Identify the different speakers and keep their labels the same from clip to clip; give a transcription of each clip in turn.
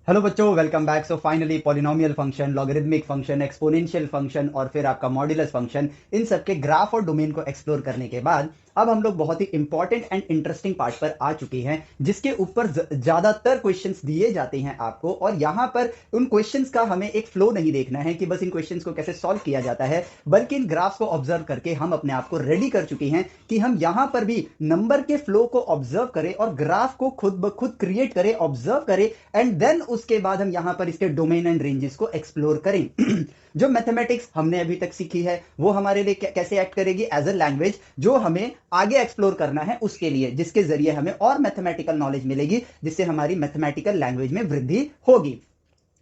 Speaker 1: Hello बच्चों, welcome back. So finally polynomial function, logarithmic function, exponential function और फिर आपका मॉड्यूलस फंक्शन, इन सब के ग्राफ और डोमेन को एक्सप्लोर करने के बाद अब हम लोग बहुत ही इंपॉर्टेंट एंड इंटरेस्टिंग पार्ट पर आ चुके हैं, जिसके ऊपर ज्यादातर क्वेश्चंस दिए जाते हैं आपको। और यहां पर उन क्वेश्चंस का हमें एक फ्लो नहीं देखना है कि बस इन क्वेश्चंस को कैसे सॉल्व किया जाता है, बल्कि इन ग्राफ्स को ऑब्जर्व करके हम अपने आप को रेडी कर चुके हैं कि हम यहां पर भी नंबर के फ्लो को ऑब्जर्व करें और ग्राफ को खुद ब खुद क्रिएट करें, ऑब्जर्व करें, एंड देन उसके बाद हम यहां पर इसके डोमेन एंड रेंजेस को एक्सप्लोर करें। जो मैथमेटिक्स हमने अभी तक सीखी है वो हमारे लिए कैसे एक्ट करेगी एज अ लैंग्वेज, जो हमें आगे एक्सप्लोर करना है उसके लिए, जिसके जरिए हमें और मैथमेटिकल नॉलेज मिलेगी, जिससे हमारी मैथमेटिकल लैंग्वेज में वृद्धि होगी।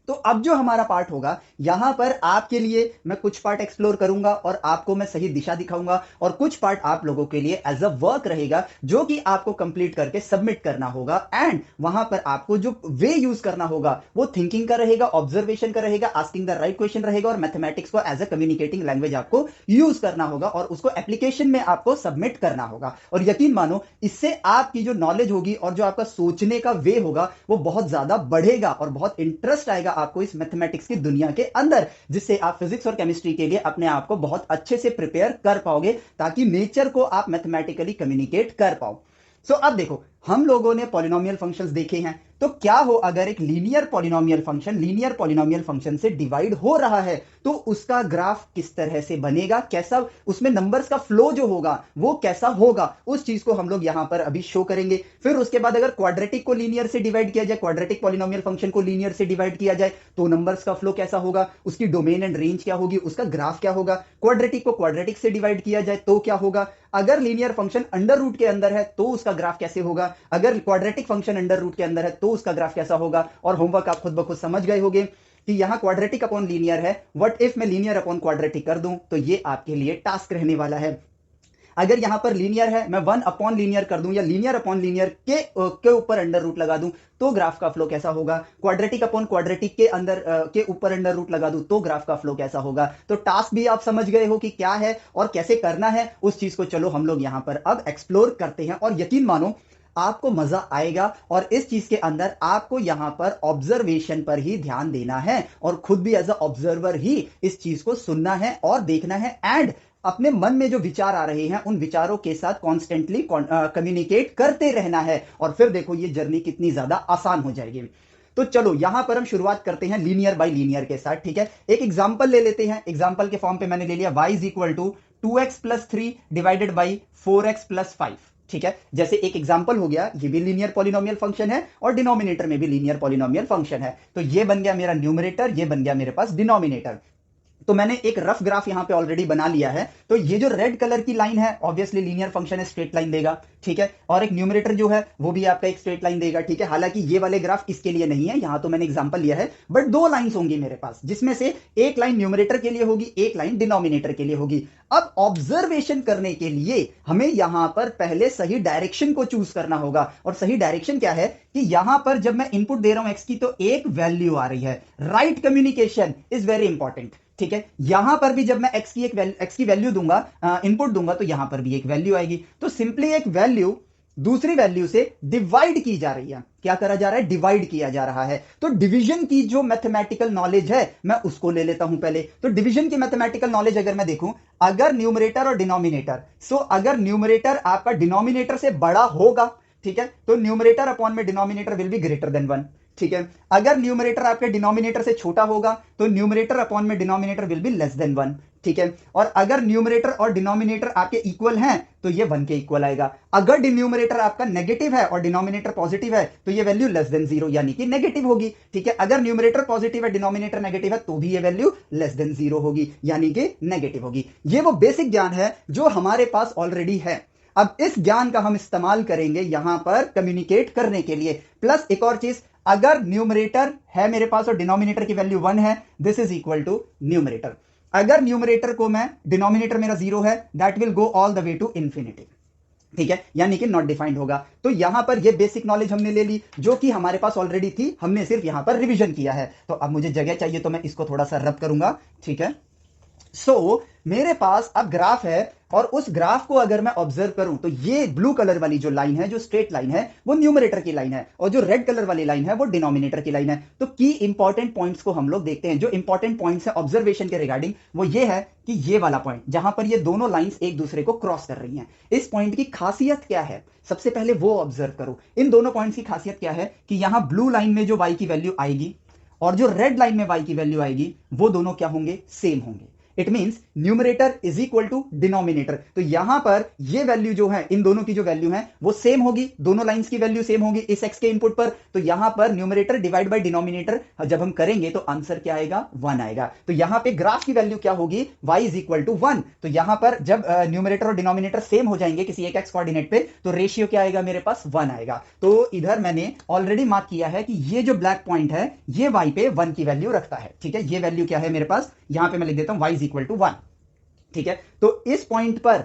Speaker 1: तो अब जो हमारा पार्ट होगा, यहां पर आपके लिए मैं कुछ पार्ट एक्सप्लोर करूंगा और आपको मैं सही दिशा दिखाऊंगा, और कुछ पार्ट आप लोगों के लिए एज अ वर्क रहेगा जो कि आपको कंप्लीट करके सबमिट करना होगा। एंड वहां पर आपको जो वे यूज करना होगा वो थिंकिंग का रहेगा, ऑब्जर्वेशन का रहेगा, आस्किंग द राइट क्वेश्चन रहेगा, और मैथमेटिक्स को एज अ कम्युनिकेटिंग लैंग्वेज आपको यूज करना होगा और उसको एप्लीकेशन में आपको सबमिट करना होगा। और यकीन मानो, इससे आपकी जो नॉलेज होगी और जो आपका सोचने का वे होगा वो बहुत ज्यादा बढ़ेगा और बहुत इंटरेस्ट आएगा आपको इस मैथमेटिक्स की दुनिया के अंदर, जिससे आप फिजिक्स और केमिस्ट्री के लिए अपने आप को बहुत अच्छे से प्रिपेयर कर पाओगे, ताकि नेचर को आप मैथमेटिकली कम्युनिकेट कर पाओ। सो अब देखो, हम लोगों ने पॉलिनोमियल फंक्शंस देखे हैं, तो क्या हो अगर एक लीनियर पॉलिनोमियल फंक्शन से डिवाइड हो रहा है, तो उसका ग्राफ किस तरह से बनेगा, कैसा उसमें नंबर्स का फ्लो जो होगा वो कैसा होगा, उस चीज को हम लोग यहां पर अभी शो करेंगे। फिर उसके बाद अगर क्वाड्रेटिक को लीनियर से डिवाइड किया जाए, क्वाड्रेटिक पॉलिनोमियल फंक्शन को लीनियर से डिवाइड किया जाए, तो नंबर्स का फ्लो कैसा होगा, उसकी डोमेन एंड रेंज क्या होगी, उसका ग्राफ क्या होगा। क्वाड्रेटिक को क्वाड्रेटिक से डिवाइड किया जाए तो क्या होगा, अगर लीनियर फंक्शन अंडर रूट के अंदर है तो उसका ग्राफ कैसे होगा, अगर क्वाड्रेटिक फंक्शन अंडर रूट के अंदर है तो उसका ग्राफ कैसा होगा। और होमवर्क आप खुद ब खुद समझ गए होंगे कि यहां क्वाड्रेटिक अपॉन लीनियर है, व्हाट इफ मैं लीनियर अपॉन क्वाड्रेटिक कर दूं, तो ये आपके लिए टास्क रहने वाला है। अगर यहां पर लीनियर है, मैं वन अपॉन लीनियर कर दूं या लीनियर अपॉन लीनियर के ऊपर अंडर रूट लगा दूं, तो ग्राफ का फ्लो कैसा होगा। क्वाड्रेटिक अपॉन क्वाड्रेटिक के अंदर के ऊपर अंडर रूट लगा दूं तो ग्राफ का फ्लो कैसा होगा। तो टास्क भी आप समझ गए हो कि क्या है और कैसे करना है उस चीज को। चलो हम लोग यहां पर अब एक्सप्लोर करते हैं, और यकीन मानो आपको मजा आएगा। और इस चीज के अंदर आपको यहां पर ऑब्जर्वेशन पर ही ध्यान देना है और खुद भी एज अ ऑब्जर्वर ही इस चीज को सुनना है और देखना है, एंड अपने मन में जो विचार आ रहे हैं उन विचारों के साथ कॉन्स्टेंटली कम्युनिकेट करते रहना है। और फिर देखो ये जर्नी कितनी ज्यादा आसान हो जाएगी। तो चलो यहां पर हम शुरुआत करते हैं लीनियर बाय लीनियर के साथ, ठीक है। एक एग्जांपल ले लेते हैं, एग्जांपल के फॉर्म पे मैंने ले लिया y is equal to 2x plus 3 divided by 4x plus 5, ठीक है। जैसे एक एग्जांपल हो गया, ये भी लीनियर पॉलिनोमियल फंक्शन है और डिनोमिनेटर में भी लीनियर पॉलिनोमियल फंक्शन है। तो ये बन गया मेरा न्यूमरेटर, ये बन गया मेरे पास डिनोमिनेटर। तो मैंने एक रफ ग्राफ यहां पे ऑलरेडी बना लिया है। तो ये जो रेड कलर की लाइन है ऑब्वियसली लीनियर फंक्शन है, स्ट्रेट लाइन देगा, ठीक है। और एक न्यूमरेटर जो है वो भी आपका एक स्ट्रेट लाइन देगा, ठीक है। हालांकि ये वाले ग्राफ इसके लिए नहीं है, यहां तो मैंने एग्जांपल लिया है, बट दो लाइंस होंगी मेरे पास, जिसमें से एक लाइन न्यूमरेटर के लिए होगी, एक लाइन डिनोमिनेटर के लिए होगी। अब ऑब्जर्वेशन करने के लिए हमें यहां पर पहले सही डायरेक्शन को चूज करना होगा। और सही डायरेक्शन क्या है कि यहां पर जब मैं इनपुट दे रहा हूं एक्स की, तो एक वैल्यू आ रही है। Right communication is very important, ठीक है। यहां पर भी जब मैं एक्स की वैल्यू दूंगा, इनपुट दूंगा, तो यहां पर भी एक वैल्यू आएगी। तो सिंपली एक वैल्यू दूसरी वैल्यू से डिवाइड की जा रही है। क्या करा जा रहा है, डिवाइड किया जा रहा है। तो डिवीजन की जो मैथमेटिकल नॉलेज है मैं उसको ले लेता हूं पहले। तो डिवीजन की मैथमेटिकल नॉलेज अगर मैं देखूं, अगर न्यूमरेटर और डिनोमिनेटर, सो अगर न्यूमरेटर आपका डिनोमिनेटर से बड़ा होगा, ठीक है, तो न्यूमरेटर अपॉन में denominator will be greater then 1, ठीक है। अगर न्यूमरेटर आपके डिनोमिनेटर से छोटा होगा तो न्यूमरेटर अपॉन में denominator will be less then 1, ठीक है। और अगर न्यूमरेटर और डिनोमिनेटर आपके इक्वल हैं तो ये 1 के इक्वल आएगा। अगर न्यूमरेटर आपका नेगेटिव है और डिनोमिनेटर पॉजिटिव है तो ये वैल्यू लेस देन 0 यानी कि नेगेटिव होगी, ठीक है। अगर न्यूमरेटर पॉजिटिव है, डिनोमिनेटर नेगेटिव है, तो भी ये वैल्यू लेस देन 0 होगी यानी कि नेगेटिव होगी। ये वो बेसिक ज्ञान है जो हमारे पास ऑलरेडी है। अब इस ज्ञान का हम इस्तेमाल करेंगे यहां पर कम्युनिकेट करने के लिए। प्लस एक और चीज, अगर न्यूमरेटर है मेरे पास और डिनोमिनेटर की वैल्यू 1 है, this is equal to numerator. अगर न्यूमरेटर को मैं, डिनोमिनेटर मेरा 0 है, that will go all the way to infinity, ठीक है, यानी कि नॉट डिफाइंड होगा। तो यहां पर ये बेसिक नॉलेज हमने ले ली जो कि हमारे पास ऑलरेडी थी, हमने सिर्फ यहां पर रिवीजन किया है। तो अब मुझे जगह चाहिए तो मैं इसको थोड़ा सा रब करूंगा, ठीक है। सो मेरे पास अब ग्राफ है और उस ग्राफ को अगर मैं ऑब्जर्व करूं तो ये ब्लू कलर वाली जो लाइन है, जो स्ट्रेट लाइन है, वो न्यूमरेटर की लाइन है, और जो रेड कलर वाली लाइन है वो डिनोमिनेटर की लाइन है। तो की इंपॉर्टेंट पॉइंट्स को हम लोग देखते हैं। जो इंपॉर्टेंट पॉइंट्स है ऑब्जर्वेशन के रिगार्डिंग, वो ये है कि ये वाला पॉइंट जहां पर ये दोनों लाइंस एक दूसरे को क्रॉस कर रही हैं, इस पॉइंट की खासियत क्या है, सबसे पहले वो ऑब्जर्व करो। इन दोनों पॉइंट्स की खासियत क्या है कि यहां ब्लू लाइन में जो y की वैल्यू आएगी और जो रेड लाइन में y की वैल्यू आएगी, वो दोनों क्या होंगे, सेम होंगे। It means numerator is equal to denominator. तो यहां पर ये वैल्यू जो है, इन दोनों की जो वैल्यू है वो सेम होगी, दोनों लाइंस की वैल्यू सेम होगी इस x के इनपुट पर। तो यहां पर न्यूमरेटर डिवाइड बाय डिनोमिनेटर जब हम करेंगे तो आंसर क्या आएगा, 1 आएगा। तो यहां पे ग्राफ की वैल्यू क्या होगी, y इज इक्वल टू 1। तो यहां पर जब न्यूमरेटर और डिनोमिनेटर सेम हो जाएंगे किसी एक x कोऑर्डिनेट पे, तो रेशियो क्या आएगा, मेरे पास 1 आएगा। तो इधर मैंने ऑलरेडी मार्क किया है कि ये जो ब्लैक पॉइंट है ये y पे 1 की वैल्यू रखता है। ठीक है, ये वैल्यू क्या है मेरे पास, यहां पे मैं लिख देता हूं y इज इक्वल टू 1। ठीक है, तो इस पॉइंट पर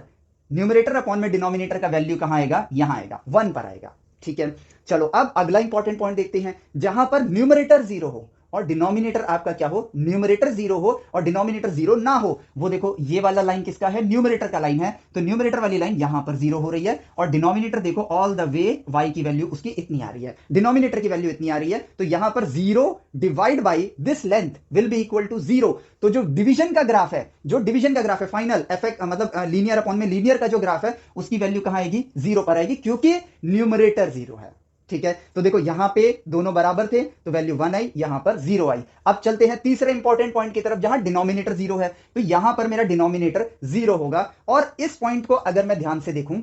Speaker 1: न्यूमरेटर अपॉन में डिनोमिनेटर का वैल्यू कहां आएगा, यहां आएगा, 1 पर आएगा। ठीक है, चलो अब अगला इंपॉर्टेंट पॉइंट देखते हैं। जहां पर न्यूमरेटर 0 हो और डिनोमिनेटर आपका क्या हो, न्यूमरेटर 0 हो और डिनोमिनेटर 0 ना हो, वो देखो ये वाला लाइन किसका है, न्यूमरेटर का लाइन है। तो न्यूमरेटर वाली लाइन यहां पर 0 हो रही है और डिनोमिनेटर देखो ऑल द वे y की वैल्यू उसकी इतनी आ रही है, डिनोमिनेटर की वैल्यू इतनी आ रही है। तो यहां पर 0 divide by this length will be equal to 0। तो जो डिवीजन का ग्राफ है, जो डिवीजन का ग्राफ है, फाइनल इफेक्ट मतलब लीनियर अपॉन में लीनियर का जो ग्राफ है, उसकी वैल्यू कहां आएगी, 0 पर आएगी, क्योंकि न्यूमरेटर 0 है। ठीक है, तो देखो यहां पे दोनों बराबर थे तो वैल्यू 1 आई, यहां पर 0 आई। अब चलते हैं तीसरे इंपॉर्टेंट पॉइंट की तरफ, जहां डिनोमिनेटर 0 है। तो यहां पर मेरा डिनोमिनेटर 0 होगा और इस पॉइंट को अगर मैं ध्यान से देखूं,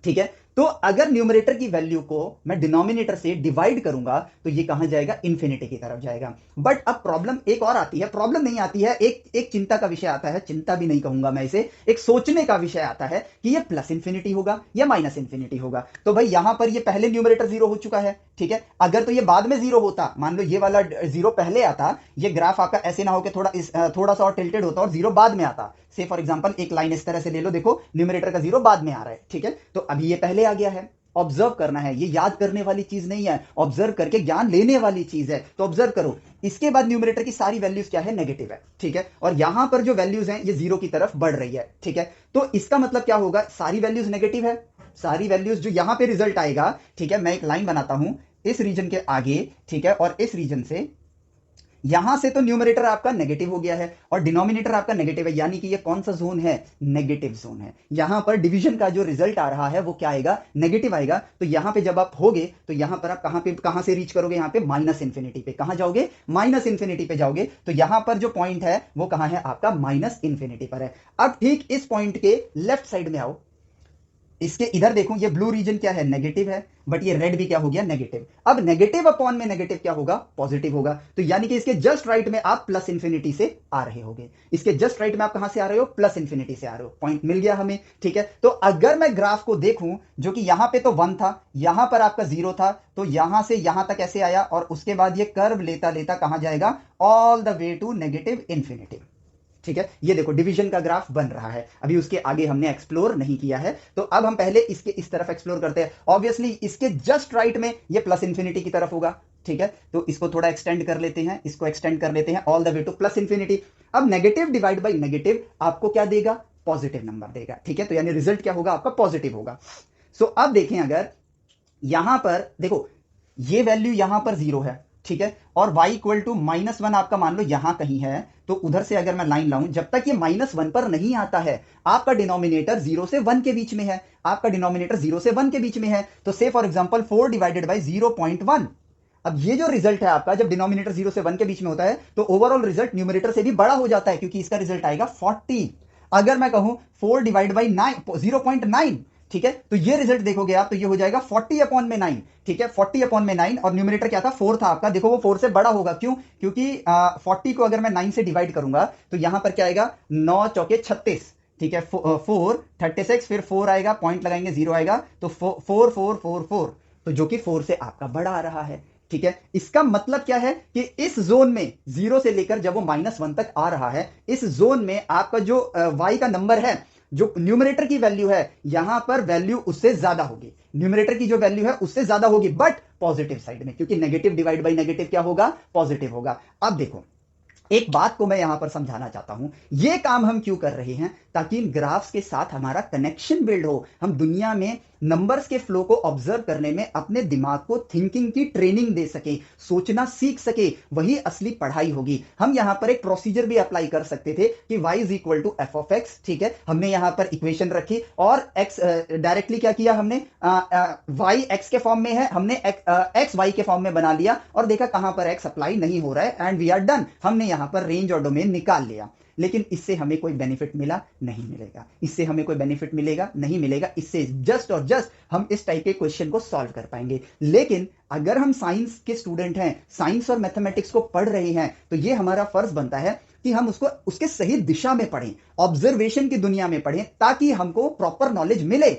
Speaker 1: ठीक है, तो अगर न्यूमरेटर की वैल्यू को मैं डिनोमिनेटर से डिवाइड करूंगा तो ये कहां जाएगा, इंफिनिटी की तरफ जाएगा। बट अब प्रॉब्लम एक और आती है, प्रॉब्लम नहीं आती है, एक चिंता का विषय आता है, चिंता भी नहीं कहूंगा मैं इसे, एक सोचने का विषय आता है कि ये प्लस इंफिनिटी होगा या माइनस इंफिनिटी होगा। तो भाई यहां पर ये पहले न्यूमरेटर 0 हो चुका है। ठीक है, अगर तो ये बाद में 0 होता, मान लो ये वाला 0 पहले आता, ये ग्राफ आपका ऐसे ना होकर थोड़ा सा और टिल्टेड होता और 0 बाद में आता। से फॉर एग्जांपल एक लाइन इस तरह से ले लो, देखो न्यूमरेटर का 0 बाद में आ रहा है। ठीक है, तो अभी ये पहले आ गया है। ऑब्जर्व करना है, ये याद करने वाली चीज नहीं है, ऑब्जर्व करके ज्ञान लेने वाली चीज है। तो ऑब्जर्व करो, इसके बाद न्यूमरेटर की सारी वैल्यूज क्या है, नेगेटिव है। ठीक है, और यहां पर जो वैल्यूज हैं ये 0 की तरफ बढ़ रही है। ठीक है, तो इसका मतलब क्या होगा, सारी वैल्यूज नेगेटिव है, सारी वैल्यूज जो यहां पे रिजल्ट आएगा। ठीक है, मैं एक लाइन बनाता हूं इस रीजन के आगे, ठीक है, और इस रीजन से, यहां से तो न्यूमरेटर आपका नेगेटिव हो गया है और डिनोमिनेटर आपका नेगेटिव है, यानी कि ये कौन सा जोन है, नेगेटिव जोन है। यहां पर डिवीजन का जो रिजल्ट आ रहा है वो क्या आएगा, नेगेटिव आएगा। तो यहां पे जब आप होगे तो यहां पर आप कहां से रीच करोगे, यहां पे माइनस इंफिनिटी पे, कहां जाओगे, माइनस इंफिनिटी पे जाओगे। तो यहां पर जो पॉइंट है वो कहां है, आपका माइनस इंफिनिटी पर है। अब ठीक इस पॉइंट के लेफ्ट साइड में आओ, इसके इधर देखो, ये ब्लू रीजन क्या है, नेगेटिव है, बट ये रेड भी क्या हो गया, नेगेटिव। अब नेगेटिव अपॉन में नेगेटिव क्या होगा, पॉजिटिव होगा। तो यानी कि इसके जस्ट राइट में आप प्लस इंफिनिटी से आ रहे होगे, इसके जस्ट राइट में आप कहां से आ रहे हो, प्लस इंफिनिटी से आ रहे हो। पॉइंट मिल गया हमें। ठीक है, तो अगर मैं ग्राफ को देखूं, जो कि यहां पे तो 1 था, यहां पर आपका 0 था, तो यहां से यहां तक ऐसे आया और उसके बाद ये कर्व लेता लेता कहां जाएगा, all the way to negative infinity. ठीक है, ये देखो डिवीजन का ग्राफ बन रहा है, अभी उसके आगे हमने एक्सप्लोर नहीं किया है। तो अब हम पहले इसके इस तरफ एक्सप्लोर करते हैं। ऑब्वियसली इसके जस्ट राइट में ये प्लस इंफिनिटी की तरफ होगा। ठीक है, तो इसको थोड़ा एक्सटेंड कर लेते हैं, इसको एक्सटेंड कर लेते हैं all the way two plus infinity. अब नेगेटिव डिवाइड बाई नेगेटिव आपको क्या देगा, पॉजिटिव नंबर देगा। ठीक है, तो यानी रिजल्ट क्या होगा, आपका पॉजिटिव होगा। सो अब देखें, अगर यहां पर देखो ये वैल्यू यहां पर 0 है, ठीक है, और y इक्वल टू -1 आपका मान लो यहां कहीं है, तो उधर से अगर मैं लाइन लाऊं, जब तक ये -1 पर नहीं आता है, आपका डिनोमिनेटर 0 से 1 के बीच में है, आपका डिनोमिनेटर 0 से 1 के बीच में है। तो से फॉर एग्जांपल 4 डिवाइडेड बाय 0.1। अब ये जो रिजल्ट है आपका, जब डिनोमिनेटर 0 से 1 के बीच में होता है, तो ओवरऑल रिजल्ट न्यूमरेटर से भी बड़ा हो जाता है, क्योंकि इसका रिजल्ट आएगा 40। अगर मैं कहूं 4 डिवाइड बाई 0.9, ठीक है, तो ये रिजल्ट देखोगे आप, तो ये हो जाएगा 40 अपॉन में 9। ठीक है, 40 अपॉन में 9, और न्यूमरेटर क्या था, 4 था आपका, देखो वो 4 से बड़ा होगा। क्यों, क्योंकि 40 को अगर मैं 9 से डिवाइड करूंगा तो यहां पर क्या आएगा, 9 चौके 36। ठीक है, 4 36, फिर 4 आएगा, पॉइंट लगाएंगे, 0 आएगा, तो 4 4 4 4, तो जो कि 4 से आपका बड़ा आ रहा है। ठीक है, इसका मतलब क्या है कि इस जोन में 0 से लेकर जब वो -1 तक आ रहा है, इस जोन में आपका जो y का नंबर है, जो न्यूमरेटर की वैल्यू है, यहां पर वैल्यू उससे ज्यादा होगी, न्यूमरेटर की जो वैल्यू है उससे ज्यादा होगी, बट पॉजिटिव साइड में, क्योंकि नेगेटिव डिवाइड बाय नेगेटिव क्या होगा, पॉजिटिव होगा। अब देखो एक बात को मैं यहां पर समझाना चाहता हूं, ये काम हम क्यों कर रहे हैं, ताकि इन ग्राफ्स के साथ हमारा कनेक्शन बिल्ड हो, हम दुनिया में नंबर्स के फ्लो को ऑब्जर्व करने में अपने दिमाग को थिंकिंग की ट्रेनिंग दे सके, सोचना सीख सके, वही असली पढ़ाई होगी। हम यहां पर एक प्रोसीजर भी अप्लाई कर सकते थे कि y is equal to f of x, ठीक है, हमने यहां पर इक्वेशन रखी और x डायरेक्टली क्या किया हमने, y x के फॉर्म में है, हमने x y के फॉर्म में बना लिया और देखा कहां पर x अप्लाई नहीं हो रहा है एंड वी आर डन, हमने यहां पर रेंज और डोमेन निकाल लिया। लेकिन इससे हमें कोई बेनिफिट मिला नहीं मिलेगा, इससे हमें कोई बेनिफिट मिलेगा नहीं मिलेगा, इससे जस्ट और जस्ट हम इस टाइप के क्वेश्चन को सॉल्व कर पाएंगे। लेकिन अगर हम साइंस के स्टूडेंट हैं, साइंस और मैथमेटिक्स को पढ़ रहे हैं, तो ये हमारा फर्ज बनता है कि हम उसको उसके सही दिशा में पढ़ें, ऑब्जर्वेशन की दुनिया में पढ़ें, ताकि हमको प्रॉपर नॉलेज मिले।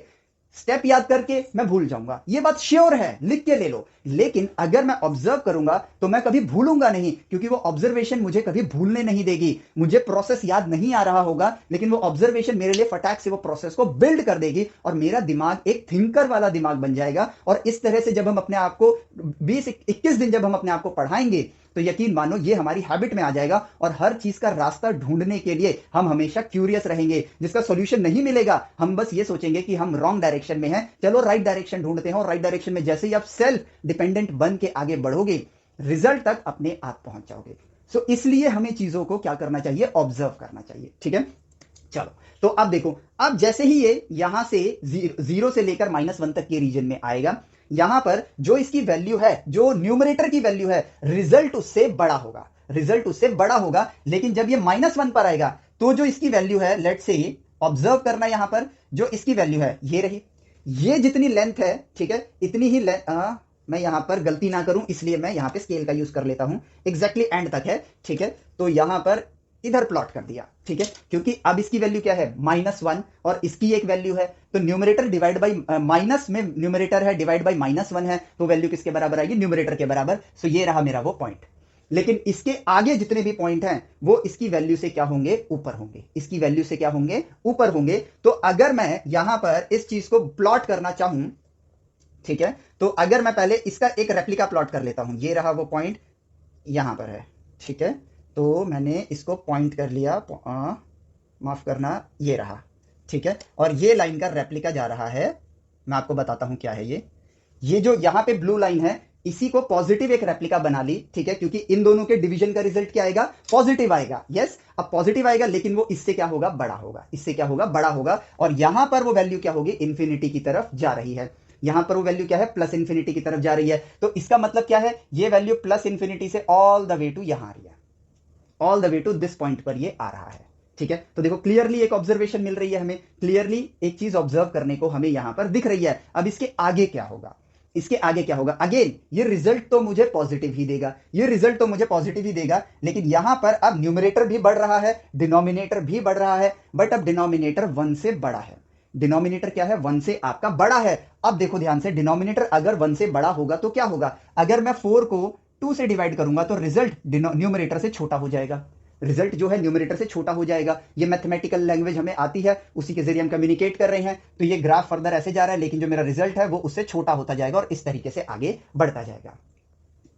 Speaker 1: स्टेप याद करके मैं भूल जाऊंगा, ये बात श्योर है, लिख के ले लो, लेकिन अगर मैं ऑब्जर्व करूंगा तो मैं कभी भूलूंगा नहीं, क्योंकि वो ऑब्जर्वेशन मुझे कभी भूलने नहीं देगी। मुझे प्रोसेस याद नहीं आ रहा होगा, लेकिन वो ऑब्जर्वेशन मेरे लिए फटाक से वो प्रोसेस को बिल्ड कर देगी और मेरा दिमाग एक थिंकर वाला दिमाग बन जाएगा। और इस तरह से जब हम अपने आप को 20-21 दिन जब हम अपने आप को पढ़ाएंगे, तो यकीन मानो ये हमारी हैबिट में आ जाएगा और हर चीज का रास्ता ढूंढने के लिए हम हमेशा क्यूरियस रहेंगे। जिसका सॉल्यूशन नहीं मिलेगा, हम बस ये सोचेंगे कि हम रॉन्ग डायरेक्शन में हैं, चलो राइट डायरेक्शन ढूंढते हैं। और राइट डायरेक्शन में जैसे ही आप सेल्फ डिपेंडेंट बन के आगे बढ़ोगे, रिजल्ट तक अपने आप पहुंच जाओगे। सो इसलिए हमें चीजों को क्या करना चाहिए, ऑब्जर्व करना चाहिए, ठीक है। चलो, तो अब देखो, अब जैसे ही ये यहां से 0 से लेकर -1 तक के रीजन में आएगा, यहां पर जो इसकी वैल्यू है, जो न्यूमरेटर की वैल्यू है, रिजल्ट उससे बड़ा होगा, रिजल्ट उससे बड़ा होगा। लेकिन जब ये -1 पर आएगा, तो जो इसकी वैल्यू है, लेट से ऑब्जर्व करना, यहां पर जो इसकी वैल्यू है ये रही, ये जितनी लेंथ है, ठीक है, इतनी ही मैं यहां पर गलती ना करूं इसलिए मैं यहां पे स्केल का यूज कर लेता हूं, एग्जैक्टली एंड तक है, ठीक है। तो यहां पर इधर प्लॉट कर दिया, ठीक है, क्योंकि अब इसकी वैल्यू क्या है, -1 और इसकी एक वैल्यू है, तो न्यूमरेटर डिवाइड बाई माइनस में न्यूमरेटर है डिवाइड बाई -1 है, तो वैल्यू किसके बराबर आएगी, न्यूमरेटर के बराबर। सो ये रहा मेरा वो पॉइंट। लेकिन इसके आगे जितने भी पॉइंट हैं वो इसकी वैल्यू से क्या होंगे, ऊपर होंगे, इसकी वैल्यू से क्या होंगे, ऊपर होंगे। तो अगर मैं यहां पर इस चीज को प्लॉट करना चाहूं, ठीक है, तो अगर मैं पहले इसका एक रेप्लिका प्लॉट कर लेता हूं, ये रहा वो पॉइंट यहां पर है, ठीक है, तो मैंने इसको पॉइंट कर लिया, माफ करना, ये रहा, ठीक है, और ये लाइन का रेप्लिका जा रहा है, मैं आपको बताता हूं क्या है ये जो यहां पे ब्लू लाइन है, इसी को पॉजिटिव एक रेप्लिका बना ली, ठीक है, क्योंकि इन दोनों के डिवीजन का रिजल्ट क्या आएगा, पॉजिटिव आएगा। यस, अब पॉजिटिव आएगा, लेकिन वो इससे क्या होगा, बड़ा होगा, इससे क्या होगा, बड़ा होगा। और यहां पर वो वैल्यू क्या होगी, इंफिनिटी की तरफ जा रही है, यहां पर वो वैल्यू क्या है, प्लस इंफिनिटी की तरफ जा रही है। तो इसका मतलब क्या है, ये वैल्यू प्लस इंफिनिटी से ऑल द वे टू यहां आ रही है, all the way to this point पर ये आ रहा है, ठीक है। तो देखो क्लियरली एक ऑब्जर्वेशन मिल रही है हमें, क्लियरली एक चीज ऑब्जर्व करने को हमें यहां पर दिख रही है। अब इसके आगे क्या होगा, इसके आगे क्या होगा, अगेन ये रिजल्ट तो मुझे पॉजिटिव ही देगा, ये रिजल्ट तो मुझे पॉजिटिव ही देगा, लेकिन यहां पर अब न्यूमरेटर भी बढ़ रहा है, डिनोमिनेटर भी बढ़ रहा है, बट अब डिनोमिनेटर 1 से बड़ा है। डिनोमिनेटर क्या है, 1 से आपका बड़ा है। अब देखो ध्यान से, डिनोमिनेटर अगर 1 से बड़ा होगा तो क्या होगा, अगर मैं 4 को 2 से डिवाइड करूंगा तो रिजल्ट न्यूमरेटर से छोटा हो जाएगा, रिजल्ट जो है न्यूमरेटर से छोटा हो जाएगा। ये मैथमेटिकल लैंग्वेज हमें आती है, उसी के जरिए हम कम्युनिकेट कर रहे हैं। तो ये ग्राफ फर्दर ऐसे जा रहा है, लेकिन जो मेरा रिजल्ट है वो उससे छोटा होता जाएगा और इस तरीके से आगे बढ़ता जाएगा,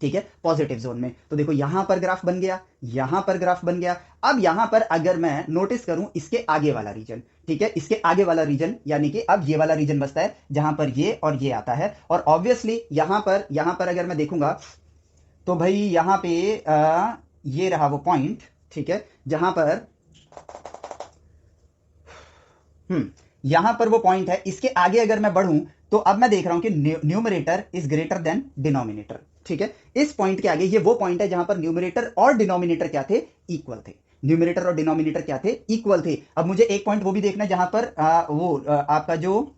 Speaker 1: ठीक है, पॉजिटिव जोन में। तो देखो यहां पर ग्राफ बन गया, यहां पर ग्राफ बन गया। अब यहां पर अगर मैं नोटिस करूं इसके आगे वाला रीजन, ठीक है, इसके आगे वाला रीजन, यानी कि अब ये वाला रीजन बचता है जहां पर ये और ये आता है। और ऑब्वियसली यहां पर अगर मैं देखूंगा तो भाई यहां पे ये रहा वो पॉइंट, ठीक है, जहां पर यहां पर वो पॉइंट है। इसके आगे अगर मैं बढ़ूं तो अब मैं देख रहा हूं कि numerator is greater than denominator, ठीक है। इस पॉइंट के आगे ये वो पॉइंट है जहां पर न्यूमरेटर और डिनोमिनेटर क्या थे, इक्वल थे, न्यूमरेटर और डिनोमिनेटर क्या थे, इक्वल थे। अब मुझे एक पॉइंट वो भी देखना है जहां पर आपका जो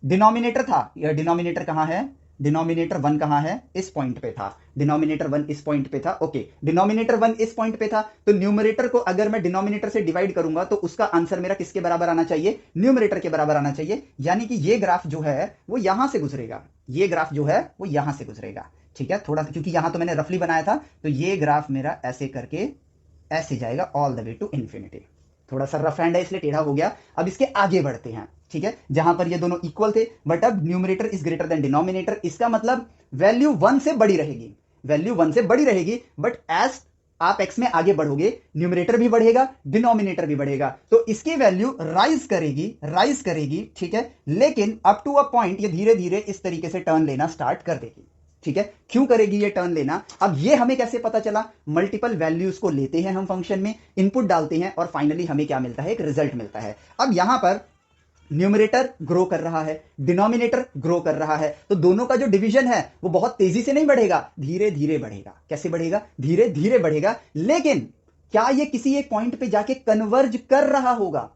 Speaker 1: डिनोमिनेटर था, डिनोमिनेटर कहां है, डिनोमिनेटर 1 कहां है, इस पॉइंट पे था, डिनोमिनेटर 1 इस पॉइंट पे था, ओके, डिनोमिनेटर 1 इस पॉइंट पे था। तो न्यूमरेटर को अगर मैं डिनोमिनेटर से डिवाइड करूंगा तो उसका आंसर मेरा किसके बराबर आना चाहिए, न्यूमरेटर के बराबर आना चाहिए। यानी कि ये ग्राफ जो है वो यहां से गुजरेगा, ये ग्राफ जो है वो यहां से गुजरेगा, ठीक है। थोड़ा सा क्योंकि यहां तो मैंने रफली बनाया था, तो ये ग्राफ मेरा ऐसे करके ऐसे जाएगा all the way to infinity. थोड़ा सा रफ हैंड है इसलिए टेढ़ा हो गया। अब इसके आगे बढ़ते हैं, ठीक है, जहां पर ये दोनों इक्वल थे, बट अब numerator is greater than denominator. इसका मतलब वैल्यू 1 से बड़ी रहेगी, वैल्यू 1 से बड़ी रहेगी, बट एज आप x में आगे बढ़ोगे, न्यूमरेटर भी बढ़ेगा, डिनोमिनेटर भी बढ़ेगा, तो इसकी वैल्यू राइज करेगी, ठीक है, लेकिन अप टू अ पॉइंट ये धीरे धीरे इस तरीके से टर्न लेना स्टार्ट कर देगी, ठीक है। क्यों करेगी ये टर्न लेना? अब ये हमें कैसे पता चला? मल्टीपल वैल्यूज को लेते हैं हम फंक्शन में, इनपुट डालते हैं और फाइनली हमें क्या मिलता है? एक रिजल्ट मिलता है। अब यहां पर न्यूमरेटर ग्रो कर रहा है, डिनोमिनेटर ग्रो कर रहा है, तो दोनों का जो डिवीजन है वो बहुत तेजी से नहीं बढ़ेगा, धीरे धीरे बढ़ेगा। कैसे बढ़ेगा? धीरे धीरे बढ़ेगा। लेकिन क्या ये किसी एक पॉइंट पे जाके कन्वर्ज कर रहा होगा?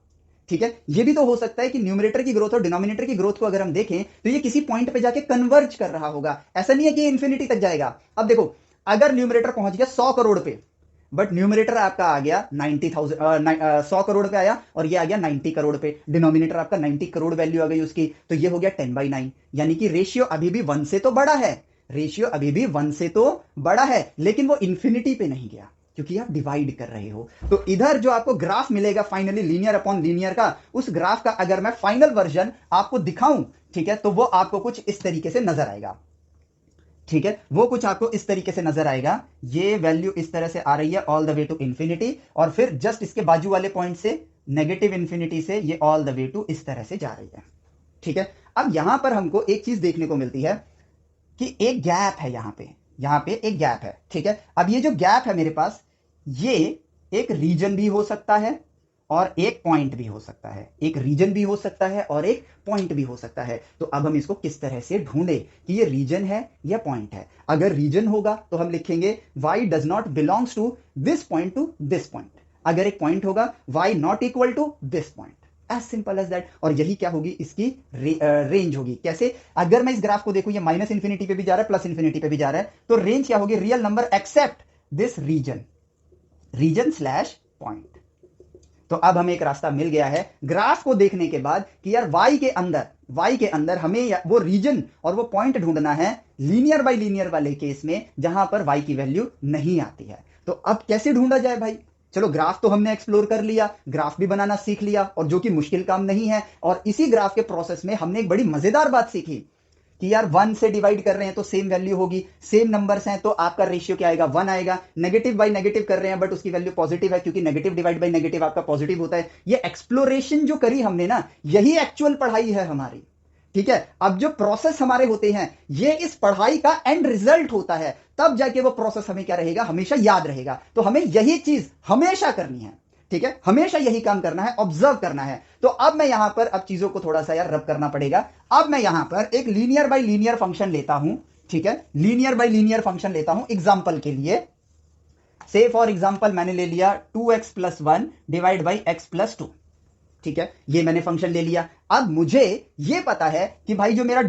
Speaker 1: ठीक है, ये भी तो हो सकता है कि न्यूमरेटर की ग्रोथ और डिनोमिनेटर की ग्रोथ को अगर हम देखें तो ये किसी पॉइंट पे जाके कन्वर्ज कर रहा होगा। ऐसा नहीं है कि ये इंफिनिटी तक जाएगा। अब देखो, अगर न्यूमरेटर पहुंच गया 100 करोड़ पे, बट न्यूमरेटर आपका आ गया 90,000, 100 करोड़ पे आया और ये आ गया 90 करोड़ पे, डिनोमिनेटर आपका 90 करोड़ वैल्यू आ गई उसकी, तो ये हो गया 10/9, यानी कि रेशियो अभी भी 1 से तो बड़ा है, रेशियो अभी भी 1 से तो बड़ा है, लेकिन वो इंफिनिटी पे नहीं गया क्योंकि आप डिवाइड कर रहे हो। तो इधर जो आपको ग्राफ मिलेगा फाइनली लीनियर अपॉन लीनियर का, उस ग्राफ का अगर मैं फाइनल वर्जन आपको दिखाऊं, ठीक है, तो वो आपको कुछ इस तरीके से नजर आएगा, ठीक है, वो कुछ आपको इस तरीके से नजर आएगा। ये वैल्यू इस तरह से आ रही है all the way to infinity, और फिर जस्ट इसके बाजू वाले पॉइंट से नेगेटिव इंफिनिटी से ये ऑल द वे टू इस तरह से जा रही है, ठीक है। अब यहां पर हमको एक चीज देखने को मिलती है कि एक गैप है यहां पे एक गैप है, ठीक है। अब ये जो गैप है मेरे पास, ये एक रीजन भी हो सकता है और एक पॉइंट भी हो सकता है, एक रीजन भी हो सकता है और एक पॉइंट भी हो सकता है। तो अब हम इसको किस तरह से ढूंढे कि ये रीजन है या पॉइंट है? अगर रीजन होगा तो हम लिखेंगे y does not belongs to this point to this point. अगर एक पॉइंट होगा y not equal to this point, as simple as that. और यही क्या होगी? इसकी रेंज होगी। कैसे? अगर मैं इस ग्राफ को देखूं, ये माइनस इंफिनिटी पे भी जा रहा है, प्लस इंफिनिटी पे भी जा रहा है, तो रेंज क्या होगी? Real number except this region slash point. तो अब हमें एक रास्ता मिल गया है ग्राफ को देखने के बाद कि यार y के अंदर हमें वो रीजन और वो पॉइंट ढूंढना है लीनियर बाय लीनियर वाले केस में, जहां पर y की वैल्यू नहीं आती है। तो अब कैसे ढूंढा जाए भाई? चलो, ग्राफ तो हमने एक्सप्लोर कर लिया, ग्राफ भी बनाना सीख लिया, और जो कि मुश्किल काम नहीं है। और इसी ग्राफ के प्रोसेस में हमने एक बड़ी मजेदार बात सीखी कि यार 1 से डिवाइड कर रहे हैं तो सेम वैल्यू होगी, सेम नंबर्स हैं तो आपका रेशियो क्या आएगा? 1 आएगा। नेगेटिव बाय नेगेटिव कर रहे हैं बट उसकी वैल्यू पॉजिटिव है, क्योंकि नेगेटिव डिवाइड बाय नेगेटिव आपका पॉजिटिव होता है। ये एक्सप्लोरेशन जो करी हमने ना, यही एक्चुअल पढ़ाई है हमारी, ठीक है। अब जो प्रोसेस हमारे होते हैं, ये इस पढ़ाई का एंड रिजल्ट होता है, तब जाके वो प्रोसेस हमें क्या रहेगा? हमेशा याद रहेगा। तो हमें यही चीज हमेशा करनी है, ठीक है, हमेशा यही काम करना है, ऑब्जर्व करना है। तो अब मैं यहां पर, अब चीजों को थोड़ा सा यार रब करना पड़ेगा। अब मैं यहां पर एक लीनियर बाय लीनियर फंक्शन लेता हूं, ठीक है, लीनियर बाय लीनियर फंक्शन लेता हूं एग्जांपल के लिए। से फॉर एग्जांपल मैंने ले लिया 2x + 1 डिवाइड बाई x + 2, ठीक है, ये मैंने फंक्शन ले लिया। अब मुझे ये पता है कि भाई जो मेरा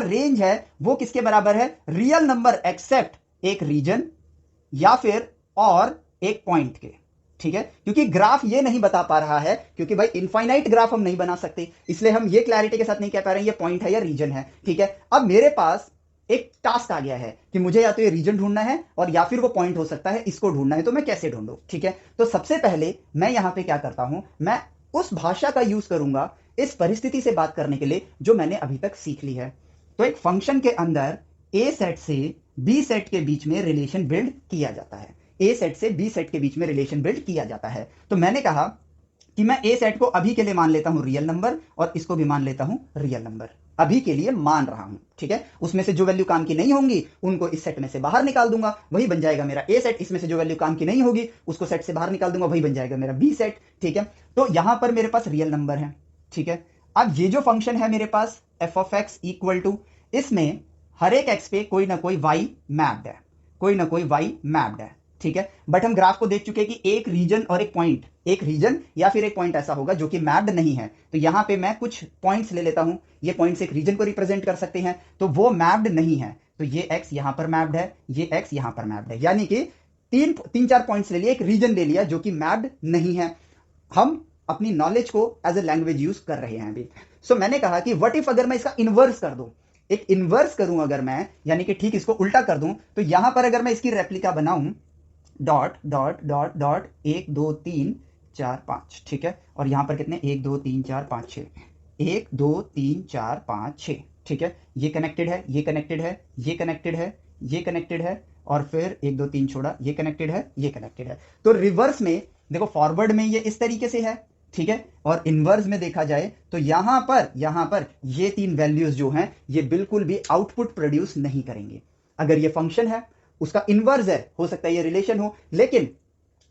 Speaker 1: रेंज है वो किसके बराबर है? रियल नंबर एक्सेप्ट एक रीजन या फिर और एक पॉइंट के, ठीक है। क्योंकि ग्राफ ये नहीं बता पा रहा है, क्योंकि भाई इनफाइनाइट ग्राफ हम नहीं बना सकते, इसलिए हम ये क्लैरिटी के साथ नहीं कह पा रहे हैं ये पॉइंट है या रीजन है, ठीक है। अब मेरे पास एक टास्क आ गया है कि मुझे या तो ये रीजन ढूंढना है और या फिर वो पॉइंट हो सकता है, इसको ढूंढना है। तो मैं कैसे ढूंढूं? ठीक है, तो सबसे पहले मैं यहां पे क्या करता हूं, मैं उस भाषा का यूज करूंगा इस परिस्थिति से बात करने के लिए जो मैंने अभी तक सीख ली है। तो एक फंक्शन के अंदर ए सेट से बी सेट के बीच में रिलेशन बिल्ड किया जाता है, ए सेट से बी सेट के बीच में रिलेशन बिल्ड किया जाता है। तो मैंने कहा कि मैं ए सेट को अभी के लिए मान लेता हूं रियल नंबर और इसको भी मान लेता हूं रियल नंबर, अभी के लिए मान रहा हूं, ठीक है। उसमें से जो वैल्यू काम की नहीं होंगी उनको इस सेट में से बाहर निकाल दूंगा, वही बन जाएगा मेरा ए सेट। इसमें से जो वैल्यू काम की नहीं होगी उसको सेट से बाहर निकाल दूंगा, वही बन जाएगा मेरा बी सेट, ठीक है। तो यहां पर मेरे पास रियल नंबर है, ठीक है। अब ये जो फंक्शन है मेरे पास f(x) इक्वल टू, इसमें हर एक x पे कोई ना कोई y मैप्ड है, कोई ना कोई y मैप्ड है, ठीक है। बट हम ग्राफ को देख चुके हैं कि एक रीजन और एक पॉइंट, एक रीजन या फिर एक पॉइंट ऐसा होगा जो कि मैप्ड नहीं है। तो यहां पे मैं कुछ पॉइंट्स ले लेता हूं, ये पॉइंट्स एक रीजन को रिप्रेजेंट कर सकते हैं, तो वो मैप्ड नहीं है। तो ये x यहां पर मैप्ड है, ये x यहां पर मैप्ड है, यानी कि तीन चार पॉइंट्स ले लिए, एक रीजन ले लिया जो कि मैप्ड नहीं है। हम अपनी नॉलेज को एज ए लैंग्वेज यूज कर रहे हैं अभी। सो मैंने कहा कि व्हाट इफ अगर मैं इसका इनवर्स कर दूं, एक इनवर्स करूं अगर मैं, यानी कि ठीक इसको उल्टा कर दूं, तो यहां पर अगर मैं इसकी रेप्लिका बनाऊं, डॉट डॉट डॉट डॉट 1 2 3 4 5, ठीक है। और यहां पर कितने? 1 2 3 4 5 6, 1 2 3 4 5 6, ठीक है। ये कनेक्टेड है, ये कनेक्टेड है, ये कनेक्टेड है, ये कनेक्टेड है, और फिर 1 2 3 छोड़ा, ये कनेक्टेड है, ये कनेक्टेड है। तो रिवर्स में देखो, फॉरवर्ड में ये इस तरीके से है, ठीक है, और इनवर्स में देखा जाए तो यहां पर ये 3 वैल्यूज जो हैं ये बिल्कुल भी आउटपुट प्रोड्यूस नहीं करेंगे। अगर ये फंक्शन है, उसका इनवर्स है, हो सकता है ये रिलेशन हो, लेकिन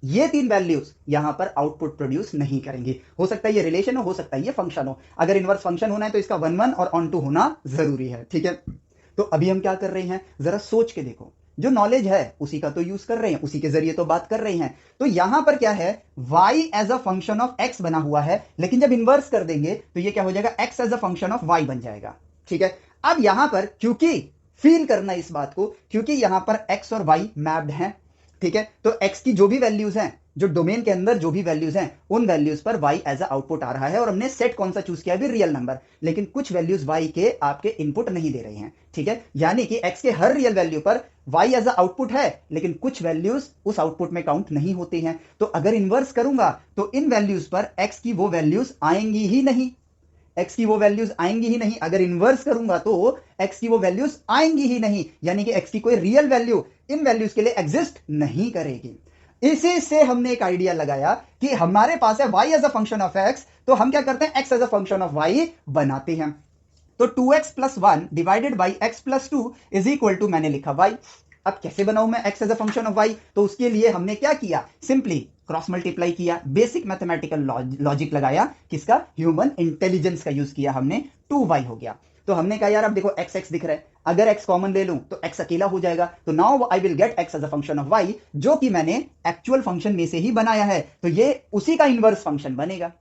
Speaker 1: ये 3 वैल्यूज यहां पर आउटपुट प्रोड्यूस नहीं करेंगे। हो सकता है ये रिलेशन हो सकता है ये फंक्शन हो। अगर इनवर्स फंक्शन होना है तो इसका 1 1 और ऑन 2 होना जरूरी है, ठीक है। तो अभी हम क्या कर रहे हैं, जरा सोच के देखो, जो नॉलेज है उसी का तो यूज कर रहे हैं, उसी के जरिए तो बात कर रहे हैं। तो यहां पर क्या है, y as a function of x बना हुआ है, लेकिन जब इन्वर्स कर देंगे तो ये क्या हो जाएगा, x as a function of y बन जाएगा, ठीक है। अब यहां पर क्योंकि फील करना इस बात को, क्योंकि यहां पर x और y मैप्ड हैं, ठीक है, तो x की जो भी वैल्यूज हैं, जो डोमेन के अंदर जो भी वैल्यूज हैं, उन वैल्यूज पर y एज अ आउटपुट आ रहा है, और हमने सेट कौन सा चूज किया भी, रियल नंबर। लेकिन कुछ वैल्यूज y के आपके इनपुट नहीं दे रहे हैं, ठीक है, यानी कि x के हर रियल वैल्यू पर y एज अ आउटपुट है, लेकिन कुछ वैल्यूज उस आउटपुट में काउंट नहीं होती हैं। तो अगर इन्वर्स करूंगा तो इन वैल्यूज पर x की वो वैल्यूज आएंगी ही नहीं, x की वो वैल्यूज आएंगी ही नहीं। अगर इन्वर्स करूंगा तो x की वो वैल्यूज आएंगी ही नहीं, यानी कि x की कोई रियल वैल्यू इन वैल्यूज के लिए एग्जिस्ट नहीं करेगी। इसी से हमने एक आइडिया लगाया कि हमारे पास है y as a function of x, तो हम क्या करते हैं, x as a function of y बनाते हैं। तो 2x plus 1 divided by x plus 2 is equal to, मैंने लिखा y। अब कैसे बनाऊं मैं x as a function of y, तो उसके लिए हमने क्या किया, सिंपली क्रॉस मल्टीप्लाई किया, बेसिक मैथमेटिकल लॉजिक लगाया, किसका, ह्यूमन इंटेलिजेंस का यूज किया हमने, 2y हो गया। तो हमने कहा यार अब देखो x x दिख रहा है, अगर x कॉमन ले लूं तो x अकेला हो जाएगा, तो now I will get x as a function of y, जो कि मैंने एक्चुअल फंक्शन में से ही बनाया है, तो ये उसी का इनवर्स फंक्शन बनेगा,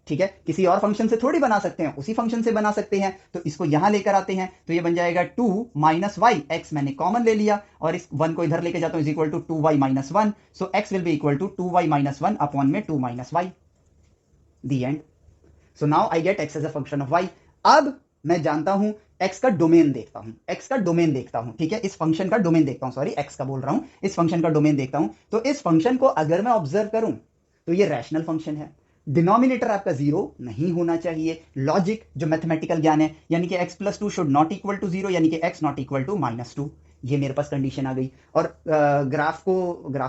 Speaker 1: ठीक है। किसी और फंक्शन से थोड़ी बना सकते हैं, उसी फंक्शन से बना सकते हैं। तो इसको यहां लेकर आते हैं, तो ये बन जाएगा 2 माइनस वाई, एक्स मैंने कॉमन ले लिया और इस 1 को इधर लेके जाता हूं, is equal to 2y minus 1। So x will be equal to 2y minus 1 upon में 2 minus y, the end. So now I get x as a function of y। अब मैं जानता हूं, x का डोमेन देखता हूं, x का domain देखता हूं, ठीक है, इस फंक्शन का डोमेन देखता हूं, सॉरी x का बोल रहा हूं, इस फंक्शन का डोमेन देखता हूं। तो इस फंक्शन को अगर मैं ऑब्जर्व करूं तो ये रैशनल फंक्शन है, डिनोमिनेटर आपका जीरो नहीं होना चाहिए। लॉजिक जो मैथमेटिकल ज्ञान है, यानी कि x plus 2 should not equal to 0, यानी कि x not equal to minus 2, ये मेरे पास कंडीशन आ गई। और ग्राफ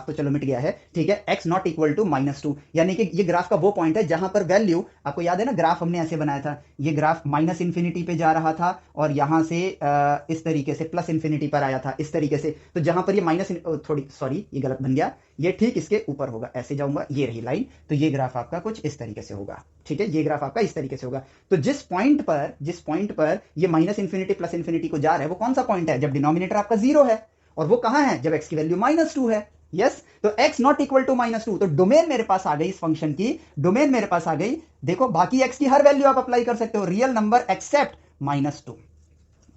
Speaker 1: तो चलो मिट गया है, ठीक है, x not equal to minus 2, यानी कि ये ग्राफ का वो पॉइंट है जहां पर वैल्यू, आपको याद है ना, ग्राफ हमने ऐसे बनाया था, ये ग्राफ माइनस इंफिनिटी पे जा रहा था और यहां से इस तरीके से प्लस इंफिनिटी पर आया था, इस तरीके से। तो जहां पर ये माइनस, थोड़ी सॉरी ये गलत बन गया, ये ठीक इसके ऊपर होगा, ऐसे जाऊंगा, ये रही लाइन, तो ये ग्राफ आपका कुछ इस तरीके से होगा, ठीक है, ये ग्राफ आपका इस तरीके से होगा। तो जिस पॉइंट पर ये माइनस इंफिनिटी प्लस इंफिनिटी को जा रहा है, वो कौन सा पॉइंट है, जब डिनोमिनेटर आपका जीरो है, और वो कहां है, जब x की वैल्यू माइनस 2 है। यस, तो x not equal to minus 2, तो डोमेन मेरे पास आ गई, इस फंक्शन की डोमेन मेरे पास आ गई। देखो बाकी x की हर वैल्यू आप अप्लाई कर सकते हो, real number except minus 2,